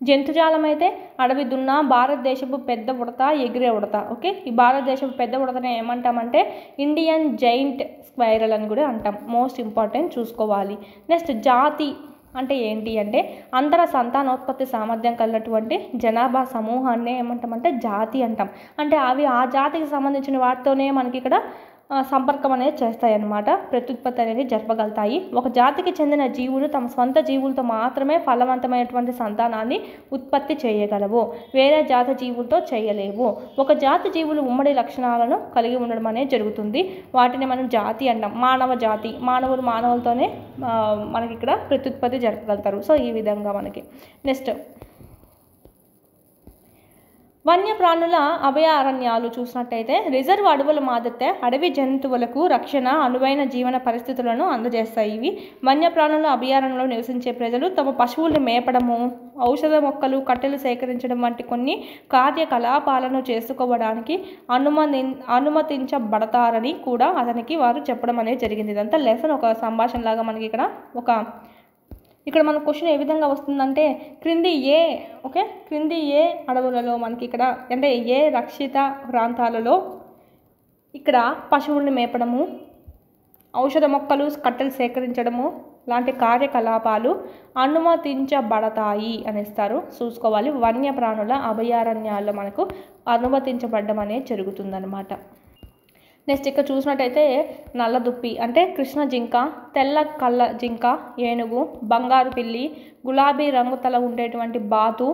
జంతుజాలం అయితే అడవి దున్న, భారతదేశపు పెద్ద ఉడత, ఎగిరే ఉడత. ఓకే, ఈ భారతదేశపు పెద్ద ఉడతనే ఏమంటామంటే ఇండియన్ జైంట్ స్క్వైరల్ అని కూడా అంటాం. మోస్ట్ ఇంపార్టెంట్ చూసుకోవాలి. నెక్స్ట్ జాతి అంటే ఏంటి అంటే అంతర సంతానోత్పత్తి సామర్థ్యం కలిగినటువంటి జనాభా సమూహాన్ని ఏమంటామంటే జాతి అంటాం. అంటే అవి ఆ జాతికి సంబంధించిన వాటితోనే మనకి ఇక్కడ సంపర్కం అనేది చేస్తాయన్నమాట. ప్రత్యుత్పత్తి అనేది జరపగలుగుతాయి. ఒక జాతికి చెందిన జీవులు తమ స్వంత జీవులతో మాత్రమే ఫలవంతమైనటువంటి సంతానాన్ని ఉత్పత్తి చేయగలవు, వేరే జాతి జీవులతో చేయలేవు. ఒక జాతి జీవులు ఉమ్మడి లక్షణాలను కలిగి ఉండడం అనేది జరుగుతుంది. వాటిని మనం జాతి అంటాం. మానవ జాతి, మానవులతోనే మనకి ఇక్కడ ప్రత్యుత్పత్తి జరపగలుగుతారు. సో ఈ విధంగా మనకి. నెక్స్ట్ వన్యప్రాణుల అభయారణ్యాలు చూసినట్టయితే రిజర్వ్ అడవుల మాదిరితే అడవి జంతువులకు రక్షణ, అనువైన జీవన పరిస్థితులను అందజేస్తాయి. ఇవి వన్యప్రాణుల అభయారణ్యంలో నివసించే ప్రజలు తమ పశువులను మేపడము, ఔషధ మొక్కలు, కట్టెలు సేకరించడం వంటి కొన్ని కార్యకలాపాలను చేసుకోవడానికి అనుమతించబడతారని కూడా అతనికి వారు చెప్పడం అనేది జరిగింది. ఇదంతా లెసన్, ఒక సంభాషణ లాగా మనకి ఇక్కడ మన క్వశ్చన్ ఏ విధంగా వస్తుందంటే క్రింది ఏ అడవులలో మనకి ఇక్కడ అంటే ఏ రక్షిత ప్రాంతాలలో ఇక్కడ పశువుల్ని మేపడము, ఔషధ మొక్కలు, కట్టెలు సేకరించడము, లాంటి కార్యకలాపాలు అనుమతించబడతాయి అనేస్తారు. చూసుకోవాలి, వన్యప్రాణుల అభయారణ్యాల్లో మనకు అనుమతించబడడం అనేది జరుగుతుందన్నమాట. నెక్స్ట్ ఇక్కడ చూసినట్టయితే నల్లదుప్పి అంటే కృష్ణ జింక, తెల్ల కళ్ళ జింక, ఏనుగు, బంగారు పిల్లి, గులాబీ రంగు తల ఉండేటువంటి బాతు,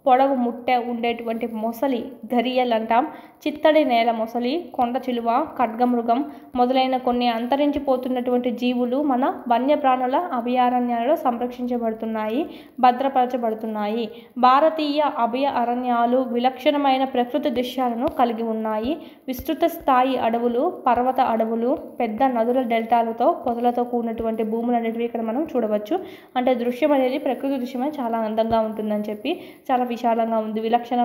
పొడవు ముట్టె ఉండేటువంటి మొసలి ఘరియల్ అంటాం, చిత్తడి నేల మొసలి, కొండ చిలువ, ఖడ్గమృగం మొదలైన కొన్ని అంతరించిపోతున్నటువంటి జీవులు మన వన్యప్రాణుల అభయారణ్యాలలో సంరక్షించబడుతున్నాయి, భద్రపరచబడుతున్నాయి. భారతీయ అభయారణ్యాలు విలక్షణమైన ప్రకృతి దృశ్యాలను కలిగి ఉన్నాయి. విస్తృత స్థాయి అడవులు, పర్వత అడవులు, పెద్ద నదుల డెల్టాలతో పొదలతో కూడినటువంటి భూములు అనేటివి ఇక్కడ మనం చూడవచ్చు. అంటే దృశ్యం అనేది ప్రకృతి దృశ్యమే చాలా అందంగా ఉంటుందని చెప్పి, చాలా విశాలంగా ఉంది, విలక్షణ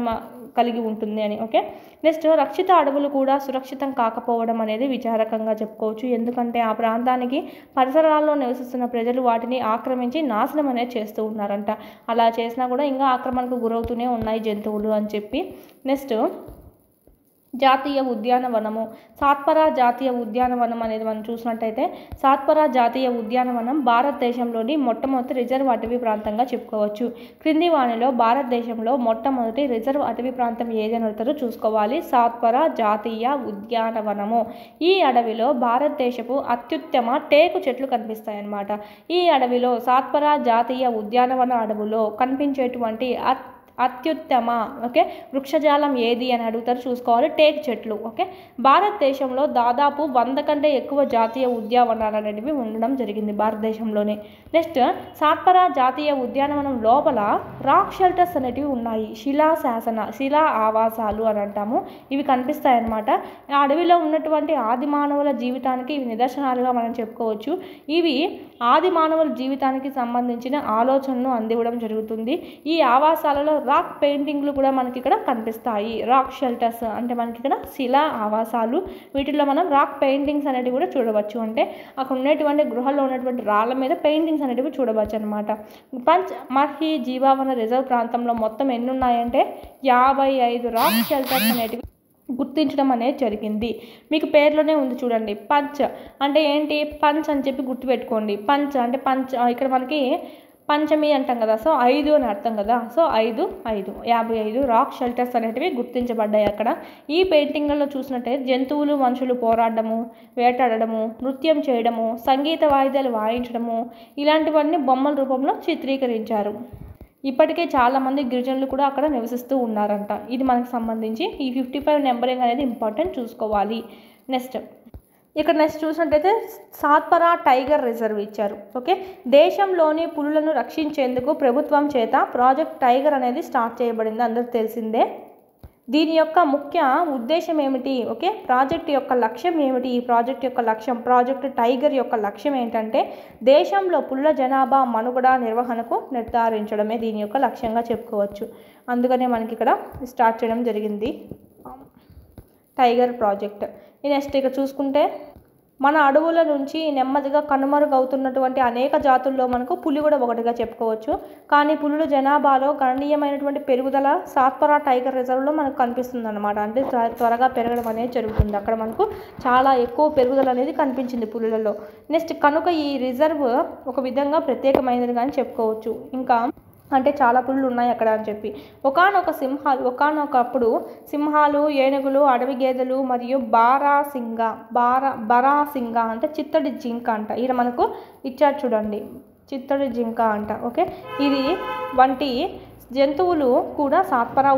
కలిగి ఉంటుంది అని. ఓకే, నెక్స్ట్ రక్షిత అడవులు కూడా సురక్షితం కాకపోవడం అనేది విచారకంగా చెప్పుకోవచ్చు. ఎందుకంటే ఆ ప్రాంతానికి పరిసరాల్లో నివసిస్తున్న ప్రజలు వాటిని ఆక్రమించి నాశనం అనేది చేస్తూ ఉన్నారంట. అలా చేసినా కూడా ఇంకా ఆక్రమణకు గురవుతూనే ఉన్నాయి జంతువులు అని చెప్పి. నెక్స్ట్ జాతీయ ఉద్యానవనము, సాత్పురా జాతీయ ఉద్యానవనం అనేది మనం చూసినట్టయితే సాత్పురా జాతీయ ఉద్యానవనం భారతదేశంలోని మొట్టమొదటి రిజర్వ్ అటవీ ప్రాంతంగా చెప్పుకోవచ్చు. క్రింది వానిలో భారతదేశంలో మొట్టమొదటి రిజర్వ్ అటవీ ప్రాంతం ఏదని అడుగుతారో చూసుకోవాలి. సాత్పురా జాతీయ ఉద్యానవనము. ఈ అడవిలో భారతదేశపు అత్యుత్తమ టేకు చెట్లు కనిపిస్తాయన్నమాట. ఈ అడవిలో సాత్పురా జాతీయ ఉద్యానవన అడవులో కనిపించేటువంటి అత్యుత్తమ వృక్షజాలం ఏది అని అడుగుతారు, చూసుకోవాలి. టేక్ చెట్లు. ఓకే, భారతదేశంలో దాదాపు 100 కంటే ఎక్కువ జాతీయ ఉద్యానవనాలు అనేవి ఉండడం జరిగింది భారతదేశంలోనే. నెక్స్ట్ సాత్పురా జాతీయ ఉద్యానవనం లోపల రాక్ షెల్టర్స్ అనేటివి ఉన్నాయి. శిలా ఆవాసాలు అని అంటాము. ఇవి కనిపిస్తాయన్నమాట. ఆ అడవిలో ఉన్నటువంటి ఆది మానవుల జీవితానికి ఇవి నిదర్శనాలుగా మనం చెప్పుకోవచ్చు. ఇవి ఆది మానవుల జీవితానికి సంబంధించిన ఆలోచనను అందివ్వడం జరుగుతుంది. ఈ ఆవాసాలలో రాక్ పెయింటింగ్లు కూడా మనకి ఇక్కడ కనిపిస్తాయి. రాక్ షెల్టర్స్ అంటే మనకి ఇక్కడ శిలా ఆవాసాలు. వీటిలో మనం రాక్ పెయింటింగ్స్ అనేటివి కూడా చూడవచ్చు. అంటే అక్కడ ఉన్నటువంటి గృహాల్లో ఉన్నటువంటి రాళ్ళ మీద పెయింటింగ్స్ అనేటివి చూడవచ్చు అనమాట. పంచ్ మర్హి జీవావన రిజర్వ్ ప్రాంతంలో మొత్తం ఎన్ని ఉన్నాయంటే 55 రాక్ షెల్టర్స్ అనేటివి గుర్తించడం అనేది జరిగింది. మీకు పేర్లోనే ఉంది చూడండి, పంచ్ అంటే ఏంటి, పంచ్ అని చెప్పి గుర్తుపెట్టుకోండి. పంచ్ అంటే ఇక్కడ మనకి పంచమి అంటాం కదా, సో 5 అని అర్థం కదా. సో 55 రాక్ షెల్టర్స్ అనేటివి గుర్తించబడ్డాయి అక్కడ. ఈ పెయింటింగ్లలో చూసినట్టయితే జంతువులు, మనుషులు పోరాడము, వేటాడము, నృత్యం చేయడము, సంగీత వాయిద్యాలు వాయించడము ఇలాంటివన్నీ బొమ్మల రూపంలో చిత్రీకరించారు. ఇప్పటికే చాలామంది గిరిజనులు కూడా అక్కడ నివసిస్తూ ఉన్నారంట. ఇది మనకు సంబంధించి ఈ 55 నెంబరింగ్ అనేది ఇంపార్టెంట్, చూసుకోవాలి. నెక్స్ట్ చూసినట్టయితే సాత్పురా టైగర్ రిజర్వ్ ఇచ్చారు. ఓకే, దేశంలోని పులులను రక్షించేందుకు ప్రభుత్వం చేత ప్రాజెక్ట్ టైగర్ అనేది స్టార్ట్ చేయబడింది, అందరికీ తెలిసిందే. దీని యొక్క ముఖ్య ఉద్దేశం ఏమిటి, ఓకే, ప్రాజెక్ట్ యొక్క లక్ష్యం ఏమిటి, ఈ ప్రాజెక్ట్ యొక్క లక్ష్యం, ప్రాజెక్ట్ టైగర్ యొక్క లక్ష్యం ఏంటంటే దేశంలో పుల్ల జనాభా మనుగడ నిర్వహణకు నిర్ధారించడమే దీని యొక్క లక్ష్యంగా చెప్పుకోవచ్చు. అందుకనే మనకి ఇక్కడ స్టార్ట్ చేయడం జరిగింది టైగర్ ప్రాజెక్ట్. నెక్స్ట్ ఇక్కడ చూసుకుంటే మన అడవుల నుంచి నెమ్మదిగా కనుమరుగవుతున్నటువంటి అనేక జాతుల్లో మనకు పులి కూడా ఒకటిగా చెప్పుకోవచ్చు. కానీ పులుల జనాభాలో గణనీయమైనటువంటి పెరుగుదల సాత్పురా టైగర్ రిజర్వ్లో మనకు కనిపిస్తుంది అనమాట. అంటే త్వరగా పెరగడం అనేది జరుగుతుంది. అక్కడ మనకు చాలా ఎక్కువ పెరుగుదల అనేది కనిపించింది పులులలో. నెక్స్ట్ కనుక ఈ రిజర్వ్ ఒక విధంగా ప్రత్యేకమైనది కానీ చెప్పుకోవచ్చు. ఇంకా అంటే చాలా పులులు ఉన్నాయి అక్కడ అని చెప్పి. ఒకానొకప్పుడు సింహాలు, ఏనుగులు, అడవి గేదెలు మరియు బరాసింగ అంటే చిత్తడి జింక అంట. ఇక్కడ మనకు ఇచ్చారు చూడండి, చిత్తడి జింక అంట. ఓకే, ఇది వంటి జంతువులు కూడా సాత్పురా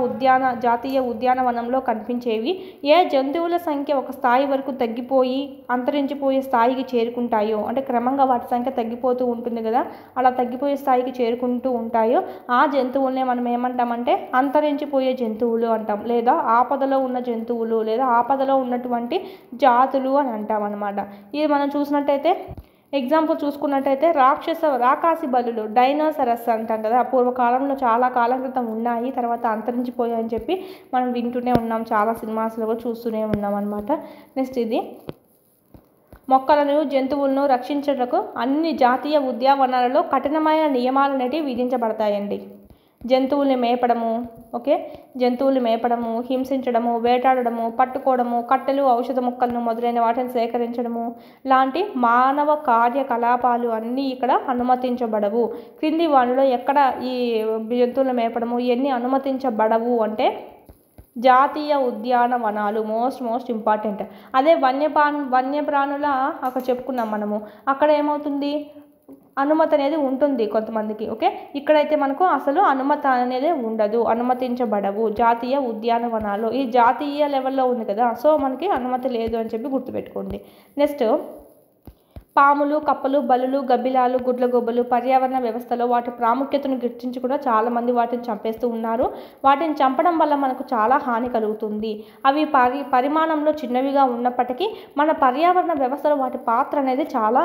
జాతీయ ఉద్యానవనంలో కనిపించేవి. ఏ జంతువుల సంఖ్య ఒక స్థాయి వరకు తగ్గిపోయి అంతరించిపోయే స్థాయికి చేరుకుంటాయో, అంటే క్రమంగా వాటి సంఖ్య తగ్గిపోతూ ఉంటుంది కదా, అలా తగ్గిపోయే స్థాయికి చేరుకుంటూ ఉంటాయో ఆ జంతువులనే మనం ఏమంటామంటే అంతరించిపోయే జంతువులు అంటాం, లేదా ఆపదలో ఉన్న జంతువులు, లేదా ఆపదలో ఉన్నటువంటి జాతులు అని అంటాం అన్నమాట. ఇది మనం చూసినట్టయితే ఎగ్జాంపుల్ చూసుకున్నట్టయితే రాకాసి బలులు, డైనోసరస్ అంటాం కదా, పూర్వకాలంలో చాలా కాలం క్రితం ఉన్నాయి, తర్వాత అంతరించిపోయాయని చెప్పి మనం వింటూనే ఉన్నాం, చాలా సినిమాస్లో కూడా చూస్తూనే ఉన్నాం అనమాట. నెక్స్ట్ ఇది మొక్కలను, జంతువులను రక్షించటకు అన్ని జాతీయ ఉద్యానవనాలలో కఠినమైన నియమాలు అనేటివి విధించబడతాయండి. జంతువుల్ని మేపడము, ఓకే, జంతువులు మేపడము, హింసించడము, వేటాడడము, పట్టుకోవడము, కట్టెలు, ఔషధ ముక్కలను మొదలైన వాటిని సేకరించడము లాంటి మానవ కార్యకలాపాలు అన్నీ ఇక్కడ అనుమతించబడవు. క్రింది వాటిలో ఎక్కడ ఈ జంతువులు మేపడము ఇవన్నీ అనుమతించబడవు అంటే జాతీయ ఉద్యానవనాలు మోస్ట్ ఇంపార్టెంట్. అదే వన్యప్రాణుల అక్కడ చెప్పుకున్నాం మనము, అక్కడ ఏమవుతుంది అనుమతి అనేది ఉంటుంది కొంతమందికి. ఓకే, ఇక్కడైతే మనకు అసలు అనుమతి అనేది ఉండదు, అనుమతించబడవు జాతీయ ఉద్యానవనాలు. ఈ జాతీయ లెవెల్లో ఉంది కదా, సో మనకి అనుమతి లేదు అని చెప్పి గుర్తుపెట్టుకోండి. నెక్స్ట్ పాములు, కప్పలు, బలులు, గబ్బిలాలు, గుడ్లగొబ్బలు పర్యావరణ వ్యవస్థలో వాటి ప్రాముఖ్యతను గుర్తించి కూడా చాలామంది వాటిని చంపేస్తూ ఉన్నారు. వాటిని చంపడం వల్ల మనకు చాలా హాని కలుగుతుంది. అవి పరిమాణంలో చిన్నవిగా ఉన్నప్పటికీ మన పర్యావరణ వ్యవస్థలో వాటి పాత్ర అనేది చాలా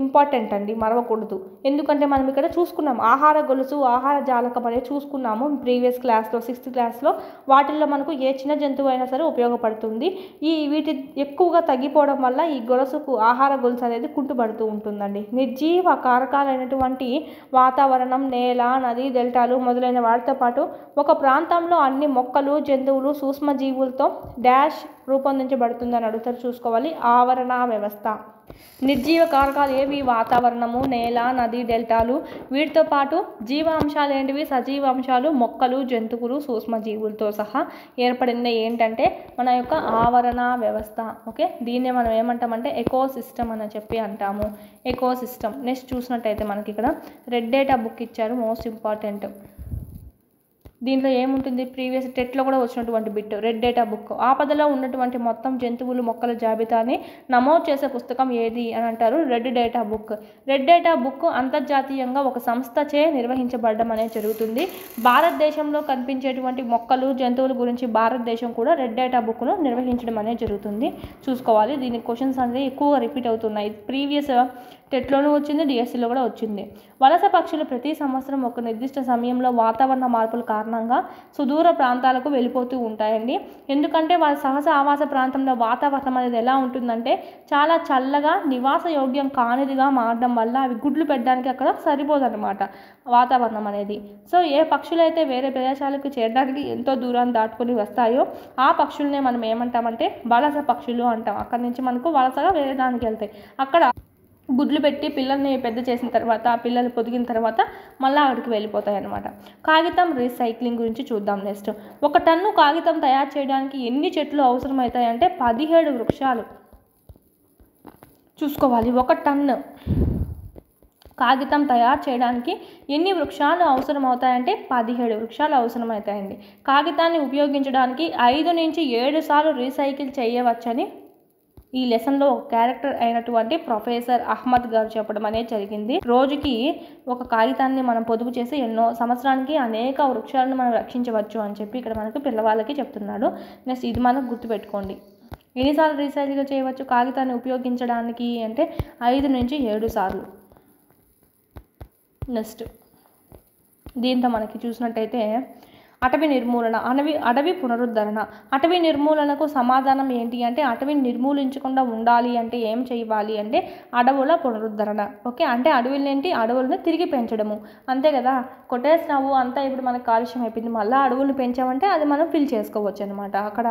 ఇంపార్టెంట్ అండి, మరవకూడదు. ఎందుకంటే మనం ఇక్కడ చూసుకున్నాం ఆహార గొలుసు, ఆహార జాలకం అనేది చూసుకున్నాము ప్రీవియస్ క్లాస్లో 6th క్లాస్లో. వాటిల్లో మనకు ఏ చిన్న జంతువు అయినా సరే ఉపయోగపడుతుంది. వీటి ఎక్కువగా తగ్గిపోవడం వల్ల ఈ గొలుసుకు ఆహార గొలుసు అనేది కుంటుపడుతూ ఉంటుందండి. నిర్జీవ కారకాలైనటువంటి వాతావరణం, నేల, నది, డెల్టాలు మొదలైన వాటితో పాటు ఒక ప్రాంతంలో అన్ని మొక్కలు, జంతువులు, సూక్ష్మజీవులతో డాష్ రూపొందించబడుతుందని అడుగుతారు, చూసుకోవాలి. ఆవరణ వ్యవస్థ. నిర్జీవ కారకాలు ఏవి? వాతావరణము, నేల, నది, డెల్టాలు. వీటితో పాటు జీవాంశాలు ఏంటివి? సజీవ అంశాలు, మొక్కలు, జంతువులు, సూక్ష్మజీవులతో సహా ఏర్పడింది ఏంటంటే మన యొక్క ఆవరణ వ్యవస్థ. ఓకే, దీన్నే మనం ఏమంటామంటే ఎకోసిస్టమ్ అని చెప్పి అంటాము, ఎకోసిస్టమ్. నెక్స్ట్ చూసినట్టయితే మనకి ఇక్కడ రెడ్ డేటా బుక్ ఇచ్చారు, మోస్ట్ ఇంపార్టెంట్. దీంట్లో ఏముంటుంది? ప్రీవియస్ టెట్లో కూడా వచ్చినటువంటి బిట్ రెడ్ డేటా బుక్. ఆపదలో ఉన్నటువంటి మొత్తం జంతువులు, మొక్కల జాబితాని నమోదు చేసే పుస్తకం ఏది అని అంటారు? Red data book. Red data book అంతర్జాతీయంగా ఒక సంస్థచే నిర్వహించబడడం అనేది జరుగుతుంది. భారతదేశంలో కనిపించేటువంటి మొక్కలు, జంతువుల గురించి భారతదేశం కూడా రెడ్ డేటా బుక్ను నిర్వహించడం అనేది జరుగుతుంది, చూసుకోవాలి. దీని క్వశ్చన్స్ అనేది ఎక్కువగా రిపీట్ అవుతున్నాయి. ప్రీవియస్ టెట్లోనూ వచ్చింది, డిఎస్సిలో కూడా వచ్చింది. వలస పక్షులు ప్రతి సంవత్సరం ఒక నిర్దిష్ట సమయంలో వాతావరణ మార్పుల కారణంగా సుదూర ప్రాంతాలకు వెళ్ళిపోతూ ఉంటాయండి. ఎందుకంటే వాళ్ళ సహజ ఆవాస ప్రాంతంలో వాతావరణం అనేది ఎలా ఉంటుందంటే చాలా చల్లగా, నివాస యోగ్యం కానిదిగా మారడం వల్ల అవి గుడ్లు పెట్టడానికి అక్కడ సరిపోదన్నమాట వాతావరణం అనేది. సో ఏ పక్షులైతే వేరే ప్రదేశాలకు చేరడానికి ఎంతో దూరాన్ని దాటుకొని వస్తాయో ఆ పక్షులనే మనం ఏమంటామంటే వలస పక్షులు అంటాం. అక్కడి నుంచి మనకు వలసగా వేరే దానికి వెళ్తాయి. అక్కడ గుడ్లు పెట్టి పిల్లల్ని పెద్ద చేసిన తర్వాత, పిల్లలు పొదిగిన తర్వాత మళ్ళీ అక్కడికి వెళ్ళిపోతాయి అన్నమాట. కాగితం రీసైక్లింగ్ గురించి చూద్దాం. నెక్స్ట్ 1 టన్ను కాగితం తయారు చేయడానికి ఎన్ని చెట్లు అవసరమవుతాయి అంటే 17 వృక్షాలు, చూసుకోవాలి. 1 టన్ను కాగితం తయారు చేయడానికి ఎన్ని వృక్షాలు అవసరమవుతాయంటే 17 వృక్షాలు అవసరమవుతాయండి. కాగితాన్ని ఉపయోగించడానికి 5 నుంచి 7 సార్లు రీసైకిల్ చేయవచ్చని ఈ లెసన్లో ఒక క్యారెక్టర్ అయినటువంటి ప్రొఫెసర్ అహ్మద్ గారు చెప్పడం అనేది జరిగింది. రోజుకి ఒక కాగితాన్ని మనం పొదుపు చేసి సంవత్సరానికి అనేక వృక్షాలను మనం రక్షించవచ్చు అని చెప్పి ఇక్కడ మనకు పిల్లవాళ్ళకి చెప్తున్నాడు. నెక్స్ట్ ఇది మనం గుర్తుపెట్టుకోండి. ఎన్నిసార్లు రీసైకిల్ చేయవచ్చు కాగితాన్ని ఉపయోగించడానికి అంటే 5 నుంచి 7 సార్లు. నెక్స్ట్ దీంతో మనకి చూసినట్టయితే అటవీ నిర్మూలన, అడవి పునరుద్ధరణ. అటవీ నిర్మూలనకు సమాధానం ఏంటి అంటే అటవీని నిర్మూలించకుండా ఉండాలి అంటే ఏం చేయాలి అంటే అడవుల పునరుద్ధరణ. ఓకే, అంటే అడవులను తిరిగి పెంచడము, అంతే కదా. కొట్టేసినావు అంతా ఇప్పుడు మనకు కాలుష్యం అయిపోయింది, మళ్ళీ అడవులు పెంచామంటే అది మనం ఫిల్ చేసుకోవచ్చు అనమాట అక్కడ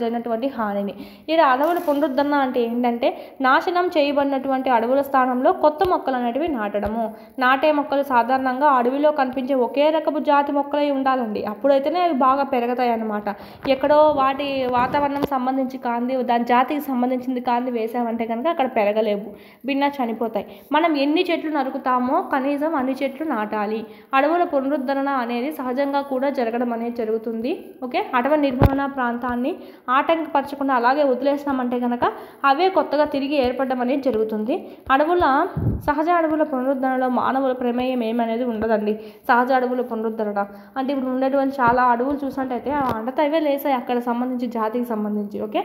జరిగినటువంటి హానిని. ఇలా అడవుల పునరుద్ధరణ అంటే ఏంటంటే నాశనం చేయబడినటువంటి అడవుల స్థానంలో కొత్త మొక్కలు అనేటివి నాటడము. నాటే మొక్కలు సాధారణంగా అడవిలో కనిపించే ఒకే రకపు జాతి మొక్కలై ఉండాలండి, అప్పుడైతేనే అవి బాగా పెరుగుతాయి అన్నమాట. ఎక్కడో వాటి వాతావరణం సంబంధించి కాంది, దాని జాతికి సంబంధించింది కాంది వేసామంటే కనుక అక్కడ పెరగలేవు, భిన్న చనిపోతాయి. మనం ఎన్ని చెట్లు నరుకుతామో కనీసం అన్ని చెట్లు నాటాలి. అడవుల పునరుద్ధరణ అనేది సహజంగా కూడా జరగడం అనేది జరుగుతుంది. ఓకే, అటవీ నిర్మూలన ప్రాంతాన్ని ఆటంకపరచకుండా అలాగే వదిలేసినామంటే కనుక అవే కొత్తగా తిరిగి ఏర్పడడం అనేది జరుగుతుంది. సహజ అడవుల పునరుద్ధరణలో మానవుల ప్రమేయం ఏమనేది ఉండదండి. సహజ అడవుల పునరుద్ధరణ అంటే ఇప్పుడు ఉండేటువంటి చాలా అడవులు చూసినట్టయితే అండతవే లేసాయి అక్కడ సంబంధించి జాతికి సంబంధించి. ఓకే,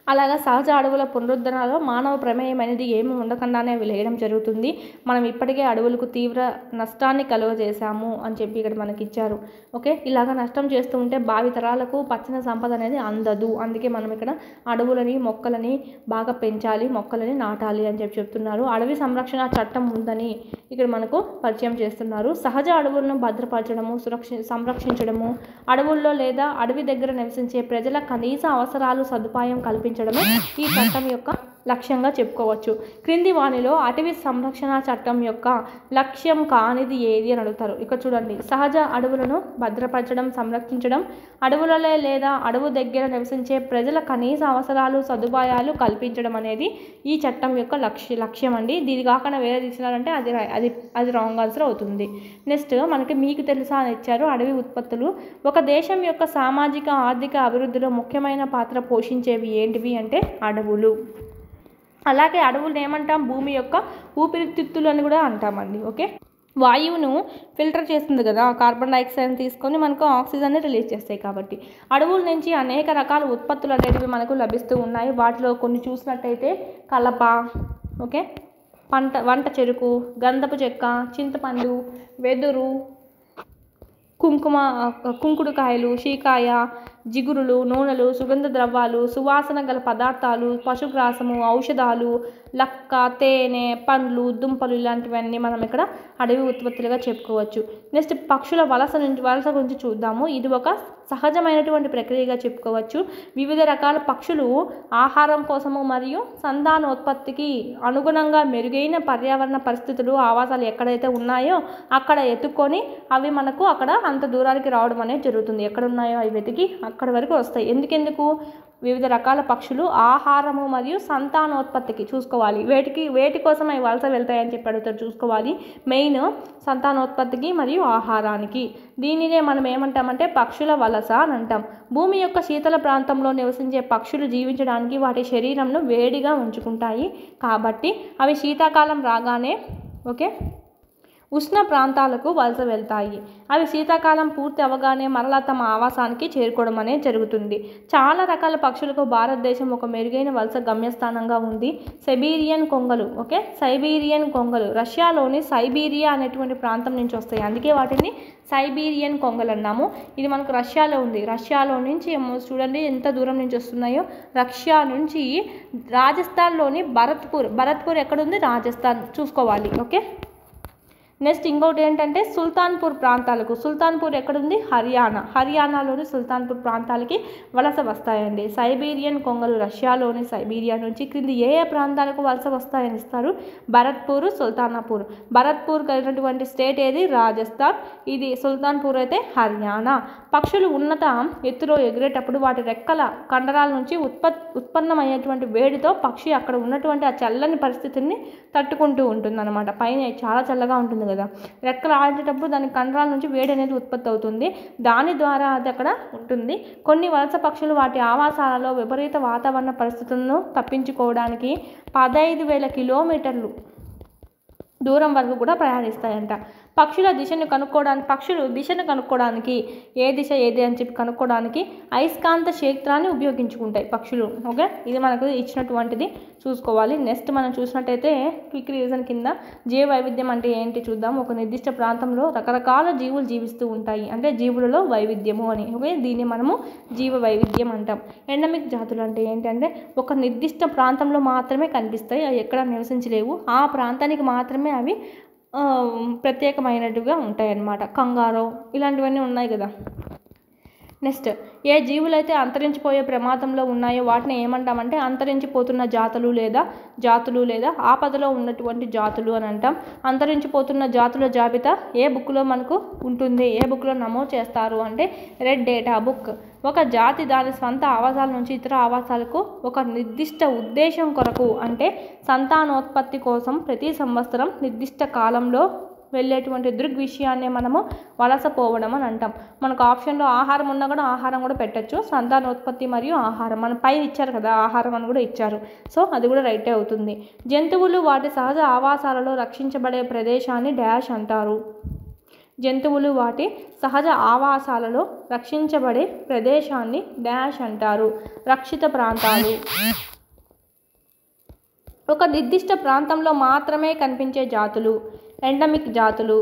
అలాగా సహజ అడవుల పునరుద్ధరణలో మానవ ప్రమేయం అనేది ఏమి ఉండకుండానే అవి లేయడం జరుగుతుంది. మనం ఇప్పటికే అడవులకు తీవ్ర నష్టాన్ని కలుగజేశాము అని చెప్పి ఇక్కడ మనకి ఇచ్చారు. ఓకే, ఇలాగ నష్టం చేస్తూ ఉంటే భావితరాలకు పచ్చని సంపద అనేది అందదు. అందుకే మనం ఇక్కడ అడవులని మొక్కలని బాగా పెంచాలి, మొక్కలని నాటాలి అని చెప్పి చెప్తున్నారు. అడవి సంరక్షణ చట్టం ఉందని ఇక్కడ మనకు పరిచయం చేస్తున్నారు. సహజ అడవులను భద్రపరచడము, సంరక్షించడము, అడవుల్లో లేదా అడవి దగ్గర నివసించే ప్రజల కనీస అవసరాలు సదుపాయం కల్పించడమే ఈ చట్టం యొక్క లక్ష్యంగా చెప్పుకోవచ్చు. క్రింది వానిలో అటవీ సంరక్షణ చట్టం యొక్క లక్ష్యం కానిది ఏది అని అడుగుతారు. ఇక్కడ చూడండి, సహజ అడవులను భద్రపరచడం, సంరక్షించడం, అడవులలో లేదా అడవు దగ్గర నివసించే ప్రజల కనీస అవసరాలు సదుపాయాలు కల్పించడం అనేది ఈ చట్టం యొక్క లక్ష్యం అండి. దీని కాకుండా వేరే తీసినారంటే అది రాంగ్ ఆన్సర్ అవుతుంది. నెక్స్ట్ మనకి మీకు తెలుసా అని ఇచ్చారు. అడవి ఉత్పత్తులు ఒక దేశం యొక్క సామాజిక ఆర్థిక అభివృద్ధిలో ముఖ్యమైన పాత్ర పోషించేవి ఏంటివి అంటే అడవులు. అలాగే అడవులను ఏమంటాం, భూమి యొక్క ఊపిరితిత్తులు అని కూడా అంటామండి. ఓకే, వాయువును ఫిల్టర్ చేస్తుంది కదా, కార్బన్ డైఆక్సైడ్ని తీసుకొని మనకు ఆక్సిజన్ని రిలీజ్ చేస్తాయి. కాబట్టి అడవుల నుంచి అనేక రకాల ఉత్పత్తులు అనేటివి మనకు లభిస్తూ ఉన్నాయి. వాటిలో కొన్ని చూసినట్టయితే కలప, ఓకే, వంట చెరుకు, గంధపు చెక్క, చింతపండు, వెదురు, కుంకుడుకాయలు, షీకాయ, జిగురులు, నూనెలు, సుగంధ ద్రవ్యాలు, సువాసన గల పదార్థాలు, పశుగ్రాసము, ఔషధాలు, లక్క, తేనె, పండ్లు, దుంపలు ఇలాంటివన్నీ మనం ఇక్కడ అడవి ఉత్పత్తులుగా చెప్పుకోవచ్చు. నెక్స్ట్ పక్షుల వలస గురించి చూద్దాము. ఇది ఒక సహజమైనటువంటి ప్రక్రియగా చెప్పుకోవచ్చు. వివిధ రకాల పక్షులు ఆహారం కోసము మరియు సంతానోత్పత్తికి అనుగుణంగా మెరుగైన పర్యావరణ పరిస్థితులు, ఆవాసాలు ఎక్కడైతే ఉన్నాయో అక్కడ ఎత్తుకొని అవి మనకు అక్కడ అంత దూరానికి రావడం అనేది జరుగుతుంది. ఎక్కడ ఉన్నాయో అవి వెతికి అక్కడి వరకు వస్తాయి. ఎందుకెందుకు వివిధ రకాల పక్షులు ఆహారము మరియు సంతానోత్పత్తికి చూసుకోవాలి. వేటి కోసం అవి వలస వెళ్తాయని చెప్పి అడుగుతారు, చూసుకోవాలి. మెయిన్ సంతానోత్పత్తికి మరియు ఆహారానికి. దీనినే మనం ఏమంటామంటే పక్షుల వలస అని అంటాం. భూమి యొక్క శీతల ప్రాంతంలో నివసించే పక్షులు జీవించడానికి వాటి శరీరంను వేడిగా ఉంచుకుంటాయి. కాబట్టి అవి శీతాకాలం రాగానే ఓకే ఉష్ణ ప్రాంతాలకు వలస వెళ్తాయి. అవి శీతాకాలం పూర్తి అవగానే మరలా తమ ఆవాసానికి చేరుకోవడం అనేది జరుగుతుంది. చాలా రకాల పక్షులకు భారతదేశం ఒక మెరుగైన వలస గమ్యస్థానంగా ఉంది. సైబీరియన్ కొంగలు, ఓకే, సైబీరియన్ కొంగలు రష్యాలోని సైబీరియా అనేటువంటి ప్రాంతం నుంచి వస్తాయి. అందుకే వాటిని సైబీరియన్ కొంగలు అన్నాము. ఇది మనకు రష్యాలో ఉంది. రష్యాలో నుంచి చూడండి ఎంత దూరం నుంచి వస్తున్నాయో. రష్యా నుంచి రాజస్థాన్లోని భరత్పూర్ ఎక్కడుంది, రాజస్థాన్ చూసుకోవాలి. ఓకే, నెక్స్ట్ ఇంకోటి ఏంటంటే సుల్తాన్పూర్ ప్రాంతాలకు. సుల్తాన్పూర్ ఎక్కడుంది, హర్యానాలోని సుల్తాన్పూర్ ప్రాంతాలకి వలస వస్తాయండి. సైబీరియన్ కొంగలు రష్యాలోని సైబీరియా నుంచి క్రింది ఏ ప్రాంతాలకు వలస వస్తాయని ఇస్తారు. భరత్పూర్, సుల్తానాపూర్. భరత్పూర్ కలిగినటువంటి స్టేట్ ఏది, రాజస్థాన్. ఇది సుల్తాన్పూర్ అయితే హర్యానా. పక్షులు ఉన్నత ఎత్తులో ఎగిరేటప్పుడు వాటి రెక్కల కండరాల నుంచి ఉత్పన్నమయ్యేటువంటి వేడితో పక్షి అక్కడ ఉన్నటువంటి ఆ చల్లని పరిస్థితిని తట్టుకుంటూ ఉంటుందన్నమాట. పైన చాలా చల్లగా ఉంటుంది కదా, రెక్కలు ఆడేటప్పుడు దాని కండరాల నుంచి వేడి అనేది ఉత్పత్తి అవుతుంది. దాని ద్వారా అది అక్కడ ఉంటుంది. కొన్ని వలస పక్షులు వాటి ఆవాసాలలో విపరీత వాతావరణ పరిస్థితులను తప్పించుకోవడానికి 15,000 కిలోమీటర్లు దూరం వరకు కూడా ప్రయాణిస్తాయంట. పక్షులు దిశను కనుక్కోవడానికి ఏ దిశ ఏది అని చెప్పి కనుక్కోవడానికి అయస్కాంత క్షేత్రాన్ని ఉపయోగించుకుంటాయి పక్షులు. ఓకే, ఇది మనకు ఇచ్చినటువంటిది చూసుకోవాలి. నెక్స్ట్ మనం చూసినట్టయితే క్విక్ రివిజన్ కింద జీవ వైవిధ్యం అంటే ఏంటి చూద్దాం. ఒక నిర్దిష్ట ప్రాంతంలో రకరకాల జీవులు జీవిస్తూ ఉంటాయి, అంటే జీవులలో వైవిధ్యము అని. ఓకే, దీన్ని మనము జీవ వైవిధ్యం అంటాం. ఎండమిక్ జాతులు అంటే ఏంటంటే ఒక నిర్దిష్ట ప్రాంతంలో మాత్రమే కనిపిస్తాయి, అవి ఎక్కడ నివసించలేవు, ఆ ప్రాంతానికి మాత్రమే అవి ప్రత్యేకమైనట్టుగా ఉంటాయి అన్నమాట. కంగారో ఇలాంటివన్నీ ఉన్నాయి కదా. నెక్స్ట్ ఏ జీవులైతే అంతరించిపోయే ప్రమాదంలో ఉన్నాయో వాటిని ఏమంటామంటే అంతరించిపోతున్న జాతులు లేదా ఆపదలో ఉన్నటువంటి జాతులు అని అంటాం. అంతరించిపోతున్న జాతుల జాబితా ఏ బుక్లో మనకు ఉంటుంది, ఏ బుక్లో నమోదు చేస్తారు అంటే రెడ్ డేటా బుక్. ఒక జాతి దాని స్వంత ఆవాసాల నుంచి ఇతర ఆవాసాలకు ఒక నిర్దిష్ట ఉద్దేశం కొరకు అంటే సంతానోత్పత్తి కోసం ప్రతి సంవత్సరం నిర్దిష్ట కాలంలో వెళ్ళేటువంటి దృగ్విషయాన్ని మనము వలసపోవడం అని అంటాం. మనకు ఆప్షన్లో ఆహారం ఉన్నా కూడా ఆహారం కూడా పెట్టచ్చు. సంతానోత్పత్తి మరియు ఆహారం మన పైన ఇచ్చారు కదా, ఆహారం అని కూడా ఇచ్చారు. సో అది కూడా రైటే అవుతుంది. జంతువులు వాటి సహజ ఆవాసాలలో రక్షించబడే ప్రదేశాన్ని డాష్ అంటారు. జంతువులు వాటి సహజ ఆవాసాలలో రక్షించబడే ప్రదేశాన్ని డాష్ అంటారు. రక్షిత ప్రాంతాలు. ఒక నిర్దిష్ట ప్రాంతంలో మాత్రమే కనిపించే జాతులు ఎండమిక్ జాతులు.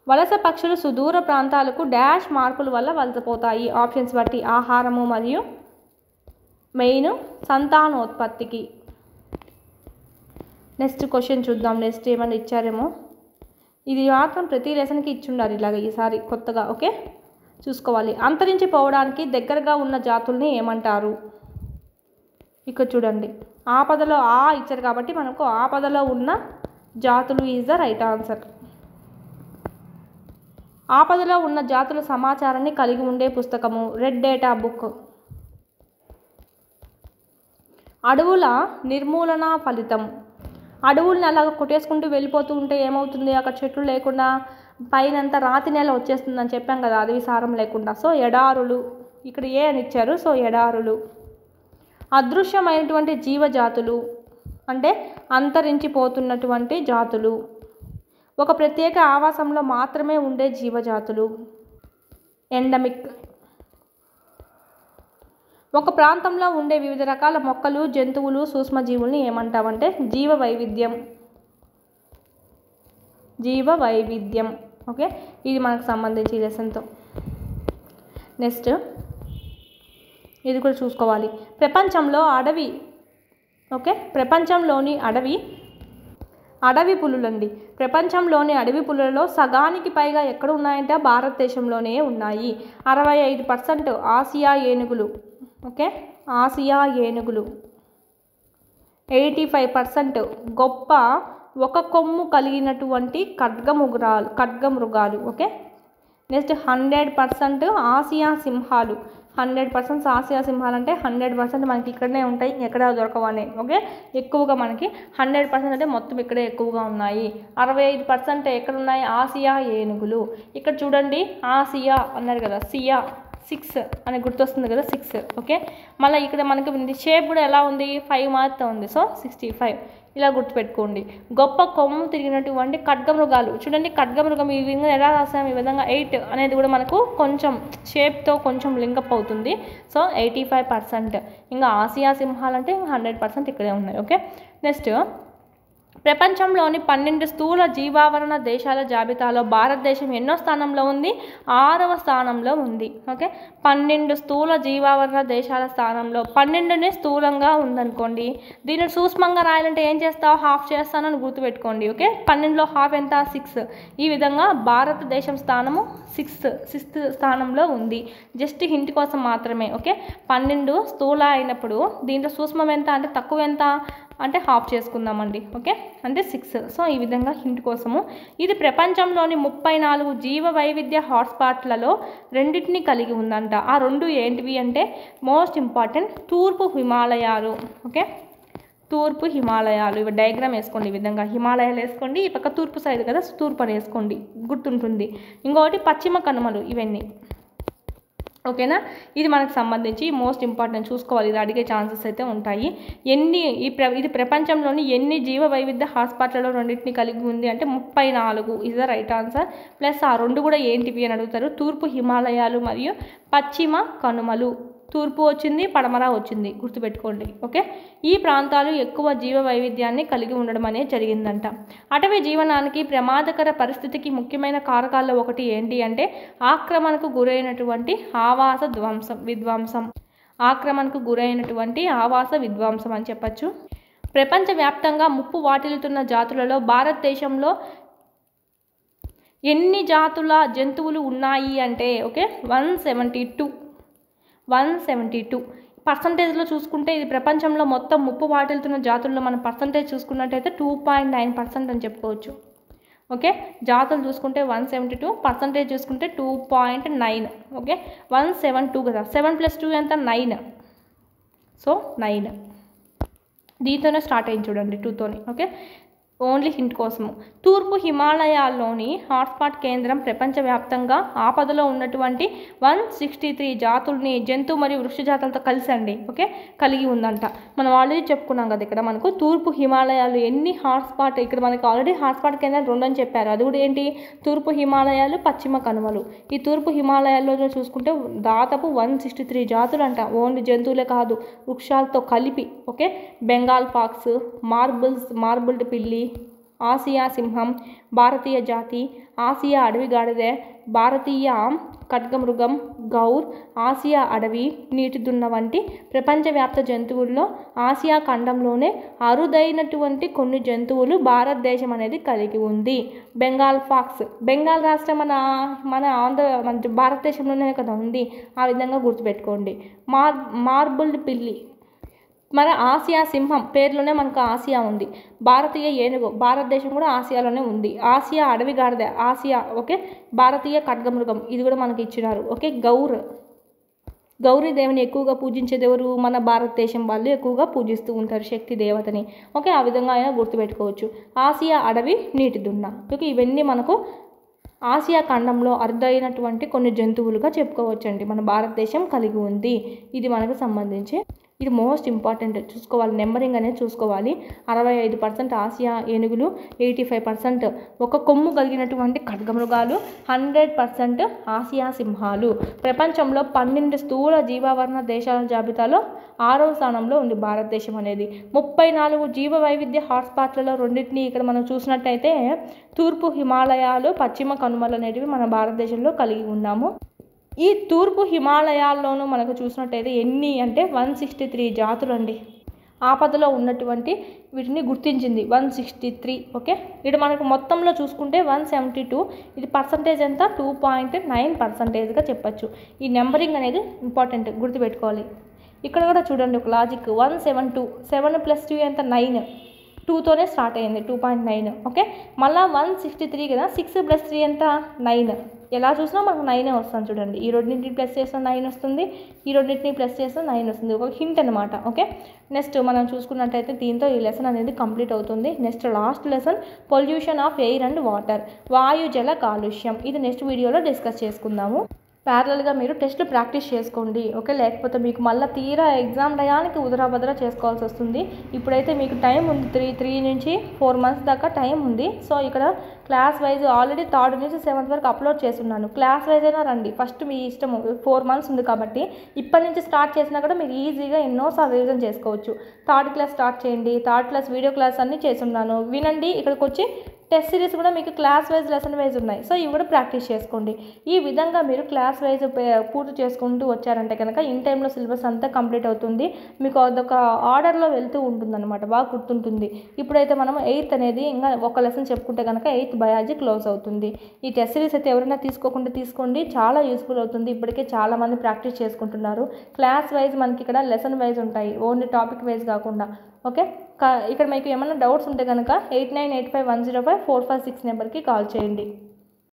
వలస పక్షులు సుదూర ప్రాంతాలకు డాష్ మార్పుల వల్ల వలసపోతాయి. ఆప్షన్స్ బట్టి ఆహారము మరియు మెయిన్ సంతానోత్పత్తికి. నెక్స్ట్ క్వశ్చన్ చూద్దాం. నెక్స్ట్ ఏమైనా ఇచ్చారేమో. ఇది మాత్రం ప్రతి లెసన్కి ఇచ్చుండాలి ఇలాగ ఈసారి కొత్తగా. ఓకే, చూసుకోవాలి. అంతరించిపోవడానికి దగ్గరగా ఉన్న జాతుల్ని ఏమంటారు? ఇక్కడ చూడండి, ఆపదలో ఇచ్చారు కాబట్టి మనకు ఆపదలో ఉన్న జాతులు ఈజ్ ద రైట్ ఆన్సర్. ఆపదలో ఉన్న జాతుల సమాచారాన్ని కలిగి ఉండే పుస్తకము రెడ్ డేటా బుక్. అడవుల నిర్మూలన ఫలితం. అడవుల్ని అలాగ కొట్టేసుకుంటూ వెళ్ళిపోతూ ఉంటే ఏమవుతుంది? అక్కడ చెట్లు లేకుండా పైనంతా రాతి నేల వచ్చేస్తుందని చెప్పాం కదా, అడవి సారం లేకుండా. సో ఎడారులు, ఇక్కడ ఏ అని ఇచ్చారు, సో ఎడారులు. అదృశ్యమైనటువంటి జీవజాతులు అంటే అంతరించిపోతున్నటువంటి జాతులు. ఒక ప్రత్యేక ఆవాసంలో మాత్రమే ఉండే జీవజాతులు ఎండమిక్. ఒక ప్రాంతంలో ఉండే వివిధ రకాల మొక్కలు, జంతువులు, సూక్ష్మజీవుల్ని ఏమంటామంటే జీవ వైవిధ్యం. జీవ వైవిధ్యం. ఓకే, ఇది మనకు సంబంధించి లెసన్తో. నెక్స్ట్ ఇది కూడా చూసుకోవాలి. ప్రపంచంలో అడవి, ఓకే, ప్రపంచంలోని అడవి పులులండి. ప్రపంచంలోని అడవి పులులలో సగానికి పైగా ఎక్కడ ఉన్నాయంటే భారతదేశంలోనే ఉన్నాయి. 65% ఆసియా ఏనుగులు. ఓకే, ఆసియా ఏనుగులు. 85% గొప్ప ఒక కొమ్ము కలిగినటువంటి ఖడ్గమృగాలు. ఓకే, నెక్స్ట్ 100% ఆసియా సింహాలు. 100% ఆసియా సింహాలు అంటే 100% మనకి ఇక్కడనే ఉంటాయి, ఎక్కడ దొరకవనే. ఓకే, ఎక్కువగా మనకి 100% అంటే మొత్తం ఇక్కడే ఎక్కువగా ఉన్నాయి. 65% ఎక్కడ ఉన్నాయి? ఆసియా ఏనుగులు. ఇక్కడ చూడండి, ఆసియా అన్నారు కదా, సియా 6 అని గుర్తొస్తుంది కదా, 6. ఓకే, మళ్ళీ ఇక్కడ మనకి షేప్ కూడా ఎలా ఉంది? 5 మాత్రం ఉంది. సో 65 ఇలా గుర్తుపెట్టుకోండి. గొప్ప కొమ్ము తిరిగినటువంటి ఖడ్గమృగాలు. చూడండి, ఖడ్గమృగం ఈ విధంగా ఎలా రాసాం? ఈ విధంగా 8 అనేది కూడా మనకు కొంచెం షేప్తో కొంచెం లింకప్ అవుతుంది. సో 85%. ఇంకా ఆసియా సింహాలంటే 100% ఇక్కడే ఉన్నాయి. ఓకే, నెక్స్ట్ ప్రపంచంలోని 12 స్థూల జీవావరణ దేశాల జాబితాలో భారతదేశం ఎన్నో స్థానంలో ఉంది? 6వ స్థానంలో ఉంది. ఓకే, 12 స్థూల జీవావరణ దేశాల స్థానంలో 12నే స్థూలంగా ఉందనుకోండి. దీన్ని సూక్ష్మంగా రాయాలంటే ఏం చేస్తావు? హాఫ్ చేస్తానని గుర్తుపెట్టుకోండి. ఓకే, 12లో హాఫ్ ఎంత? 6. ఈ విధంగా భారతదేశం స్థానము 6th స్థానంలో ఉంది. జస్ట్ హింట్ కోసం మాత్రమే. ఓకే, 12 స్థూల అయినప్పుడు దీంట్లో సూక్ష్మం ఎంత అంటే తక్కువ ఎంత అంటే హాఫ్ చేసుకుందామండి. ఓకే, అంటే 6. సో ఈ విధంగా హింట్ కోసము. ఇది ప్రపంచంలోని 34 జీవ వైవిధ్య హాట్స్పాట్లలో 2టిని కలిగి ఉందంట. ఆ 2 ఏంటివి అంటే మోస్ట్ ఇంపార్టెంట్ తూర్పు హిమాలయాలు. ఓకే, తూర్పు హిమాలయాలు. ఇవి డయాగ్రామ్ వేసుకోండి. ఈ విధంగా హిమాలయాలు వేసుకోండి. ఈ పక్క తూర్పు సైడ్ కదా, తూర్పు అని వేసుకోండి, గుర్తుంటుంది. ఇంకొకటి పశ్చిమ కనుమలు. ఇవన్నీ ఓకేనా. ఇది మనకు సంబంధించి మోస్ట్ ఇంపార్టెంట్, చూసుకోవాలి. ఇది అడిగే ఛాన్సెస్ అయితే ఉంటాయి. ఇది ప్రపంచంలోని ఎన్ని జీవ వైవిధ్య హాట్స్పాట్లలో 2టిని కలిగి ఉంది అంటే 34 is the right answer. Plus ఆ 2 కూడా ఏంటివి అని అడుగుతారు. తూర్పు హిమాలయాలు మరియు పశ్చిమ కనుమలు. తూర్పు వచ్చింది, పడమర వచ్చింది, గుర్తుపెట్టుకోండి. ఓకే, ఈ ప్రాంతాలు ఎక్కువ జీవ వైవిధ్యాన్ని కలిగి ఉండడం అనేది జరిగిందంట. అటవీ జీవనానికి ప్రమాదకర పరిస్థితికి ముఖ్యమైన కారకాల్లో ఒకటి ఏంటి అంటే ఆక్రమణకు గురైనటువంటి ఆవాస విధ్వంసం. ఆక్రమణకు గురైనటువంటి ఆవాస విధ్వంసం అని చెప్పచ్చు. ప్రపంచవ్యాప్తంగా ముప్పు వాటిల్లుతున్న జాతులలో భారతదేశంలో ఎన్ని జాతుల జంతువులు ఉన్నాయి అంటే ఓకే 172 పర్సంటేజ్లో చూసుకుంటే ఇది ప్రపంచంలో మొత్తం ముప్పు వాటిల్లుతున్న జాతుల్లో మనం పర్సంటేజ్ చూసుకున్నట్టయితే 2.9% అని చెప్పుకోవచ్చు. ఓకే, జాతులు చూసుకుంటే 172, పర్సంటేజ్ చూసుకుంటే 2.9. ఓకే, 172 కదా, 7 + 2 ఎంత? 9. సో 9 దీంతోనే స్టార్ట్ అయింది చూడండి, 2తోని. ఓకే, ఓన్లీ హింట్ కోసము. తూర్పు హిమాలయాల్లోని హాట్స్పాట్ కేంద్రం ప్రపంచవ్యాప్తంగా ఆపదలో ఉన్నటువంటి 163 జాతుల్ని జంతు మరియు వృక్ష జాతులతో కలిసి అండి ఓకే కలిగి ఉందంట. మనం ఆల్రెడీ చెప్పుకున్నాం కదా ఇక్కడ మనకు తూర్పు హిమాలయాలు ఎన్ని హాట్స్పాట్, ఇక్కడ మనకు ఆల్రెడీ హాట్స్పాట్ కేంద్రాలు 2 అని చెప్పారు. అది కూడా ఏంటి, తూర్పు హిమాలయాలు, పశ్చిమ కనుమలు. ఈ తూర్పు హిమాలయాల్లో చూసుకుంటే దాదాపు 163 జాతులు అంట. ఓన్లీ జంతువులే కాదు, వృక్షాలతో కలిపి ఓకే. బెంగాల్ ఫాక్స్, మార్బుల్డ్ పిల్లి, ఆసియా సింహం, భారతీయ జాతి, ఆసియా అడవి గాడిద, భారతీయ ఖడ్గమృగం, గౌర్, ఆసియా అడవి నీటి దున్న వంటి ప్రపంచవ్యాప్త జంతువుల్లో ఆసియా ఖండంలోనే అరుదైనటువంటి కొన్ని జంతువులు భారతదేశం అనేది కలిగి ఉంది. బెంగాల్ ఫాక్స్, బెంగాల్ రాష్ట్రం మన భారతదేశంలోనే కదా ఉంది, ఆ విధంగా గుర్తుపెట్టుకోండి. మార్బుల్డ్ పిల్లి, మన ఆసియా సింహం పేరులోనే మనకు ఆసియా ఉంది. భారతీయ ఏనుగు, భారతదేశం కూడా ఆసియాలోనే ఉంది. ఆసియా అడవి గాడిద, ఆసియా ఓకే. భారతీయ ఖడ్గమృగం, ఇది కూడా మనకి ఇచ్చినారు ఓకే. గౌరీదేవిని ఎక్కువగా పూజించేది ఎవరు, మన భారతదేశం వాళ్ళు ఎక్కువగా పూజిస్తూ ఉంటారు శక్తి దేవతని ఓకే. ఆ విధంగా అయినా గుర్తుపెట్టుకోవచ్చు. ఆసియా అడవి నీటి దున్న ఓకే. ఇవన్నీ మనకు ఆసియా ఖండంలో అరుదైనటువంటి కొన్ని జంతువులుగా చెప్పుకోవచ్చండి మన భారతదేశం కలిగి ఉంది. ఇది మనకు సంబంధించి ఇది మోస్ట్ ఇంపార్టెంట్ చూసుకోవాలి, నెంబరింగ్ అనేది చూసుకోవాలి. 65% ఆసియా ఏనుగులు, 85% ఒక కొమ్ము కలిగినటువంటి ఖడ్గమృగాలు, 100% ఆసియా సింహాలు. ప్రపంచంలో 12 స్థూల జీవావరణ దేశాల జాబితాలో 6వ స్థానంలో ఉంది భారతదేశం అనేది. 34 జీవ వైవిధ్య హాట్స్పాట్లలో రెండింటిని ఇక్కడ మనం చూసినట్టయితే తూర్పు హిమాలయాలు, పశ్చిమ కనుమలు అనేటివి మన భారతదేశంలో కలిగి ఉన్నాము. ఈ తూర్పు హిమాలయాల్లోనూ మనకు చూసినట్టయితే ఎన్ని అంటే 163 జాతులు అండి. ఆపదలో ఉన్నటువంటి వీటిని గుర్తించింది 163 ఓకే. ఇక్కడ మనకు మొత్తంలో చూసుకుంటే 172, ఇది పర్సంటేజ్ ఎంత 2.9%గా చెప్పచ్చు. ఈ నెంబరింగ్ అనేది ఇంపార్టెంట్, గుర్తుపెట్టుకోవాలి. ఇక్కడ కూడా చూడండి ఒక లాజిక్, 172, 7 + 2 ఎంత 9, 2తోనే స్టార్ట్ అయింది 2.9 ఓకే. మళ్ళీ 163 కదా, 6 + 3 ఎంత 9. ఎలా చూసినా మనకు 9 వస్తుంది చూడండి. ఈ రెండింటిని ప్లస్ చేస్తే 9 వస్తుంది, ఈ రెండింటిని ప్లస్ చేస్తే 9 వస్తుంది. ఒక హింట్ అనమాట ఓకే. నెక్స్ట్ మనం చూసుకున్నట్టయితే దీంతో ఈ లెసన్ అనేది కంప్లీట్ అవుతుంది. Next last lesson pollution of air and water, వాయు జల కాలుష్యం. ఇది నెక్స్ట్ వీడియోలో డిస్కస్ చేసుకుందాము. ప్యారలల్గా మీరు టెస్ట్లు ప్రాక్టీస్ చేసుకోండి ఓకే. లేకపోతే మీకు మళ్ళీ తీరా ఎగ్జామ్ టయానికి ఉదరాబదరా చేసుకోవాల్సి వస్తుంది. ఇప్పుడైతే మీకు టైం ఉంది, 3 నుంచి 4 మంత్స్ దాకా టైం ఉంది. సో ఇక్కడ క్లాస్ వైజ్ ఆల్రెడీ 3rd నుంచి 7th వరకు అప్లోడ్ చేస్తున్నాను. క్లాస్ వైజ్ అయినా రండి, ఫస్ట్ మీ ఇష్టము. 4 మంత్స్ ఉంది కాబట్టి ఇప్పటి నుంచి స్టార్ట్ చేసినా కూడా మీరు ఈజీగా ఎన్నోసార్లు రివిజన్ చేసుకోవచ్చు. 3rd క్లాస్ స్టార్ట్ చేయండి, 3rd క్లాస్ వీడియో క్లాస్ అన్నీ చేస్తున్నాను, వినండి. ఇక్కడికి వచ్చి టెస్ట్ సిరీస్ కూడా మీకు క్లాస్ వైజ్, లెసన్ వైజ్ ఉన్నాయి. సో ఇవి కూడా ప్రాక్టీస్ చేసుకోండి. ఈ విధంగా మీరు క్లాస్ వైజ్ పూర్తి చేసుకుంటూ వచ్చారంటే కనుక ఇన్ టైంలో సిలబస్ అంతా కంప్లీట్ అవుతుంది. మీకు అదొక ఆర్డర్లో వెళ్తూ ఉంటుంది అనమాట, బాగా గుర్తుంటుంది. ఇప్పుడైతే మనం 8th అనేది ఇంకా ఒక లెసన్ చెప్పుకుంటే కనుక 8th బయాలజీ క్లోజ్ అవుతుంది. ఈ టెస్ట్ సిరీస్ అయితే ఎవరైనా తీసుకోకుండా తీసుకోండి, చాలా యూస్ఫుల్ అవుతుంది. ఇప్పటికే చాలామంది ప్రాక్టీస్ చేసుకుంటున్నారు. క్లాస్ వైజ్ మనకి ఇక్కడ లెసన్ వైజ్ ఉంటాయి, ఓన్లీ టాపిక్ వైజ్ కాకుండా ఓకే. ఇక్కడ మీకు ఏమైనా డౌట్స్ ఉంటే కనుక 8985105456 నెంబర్కి కాల్ చేయండి.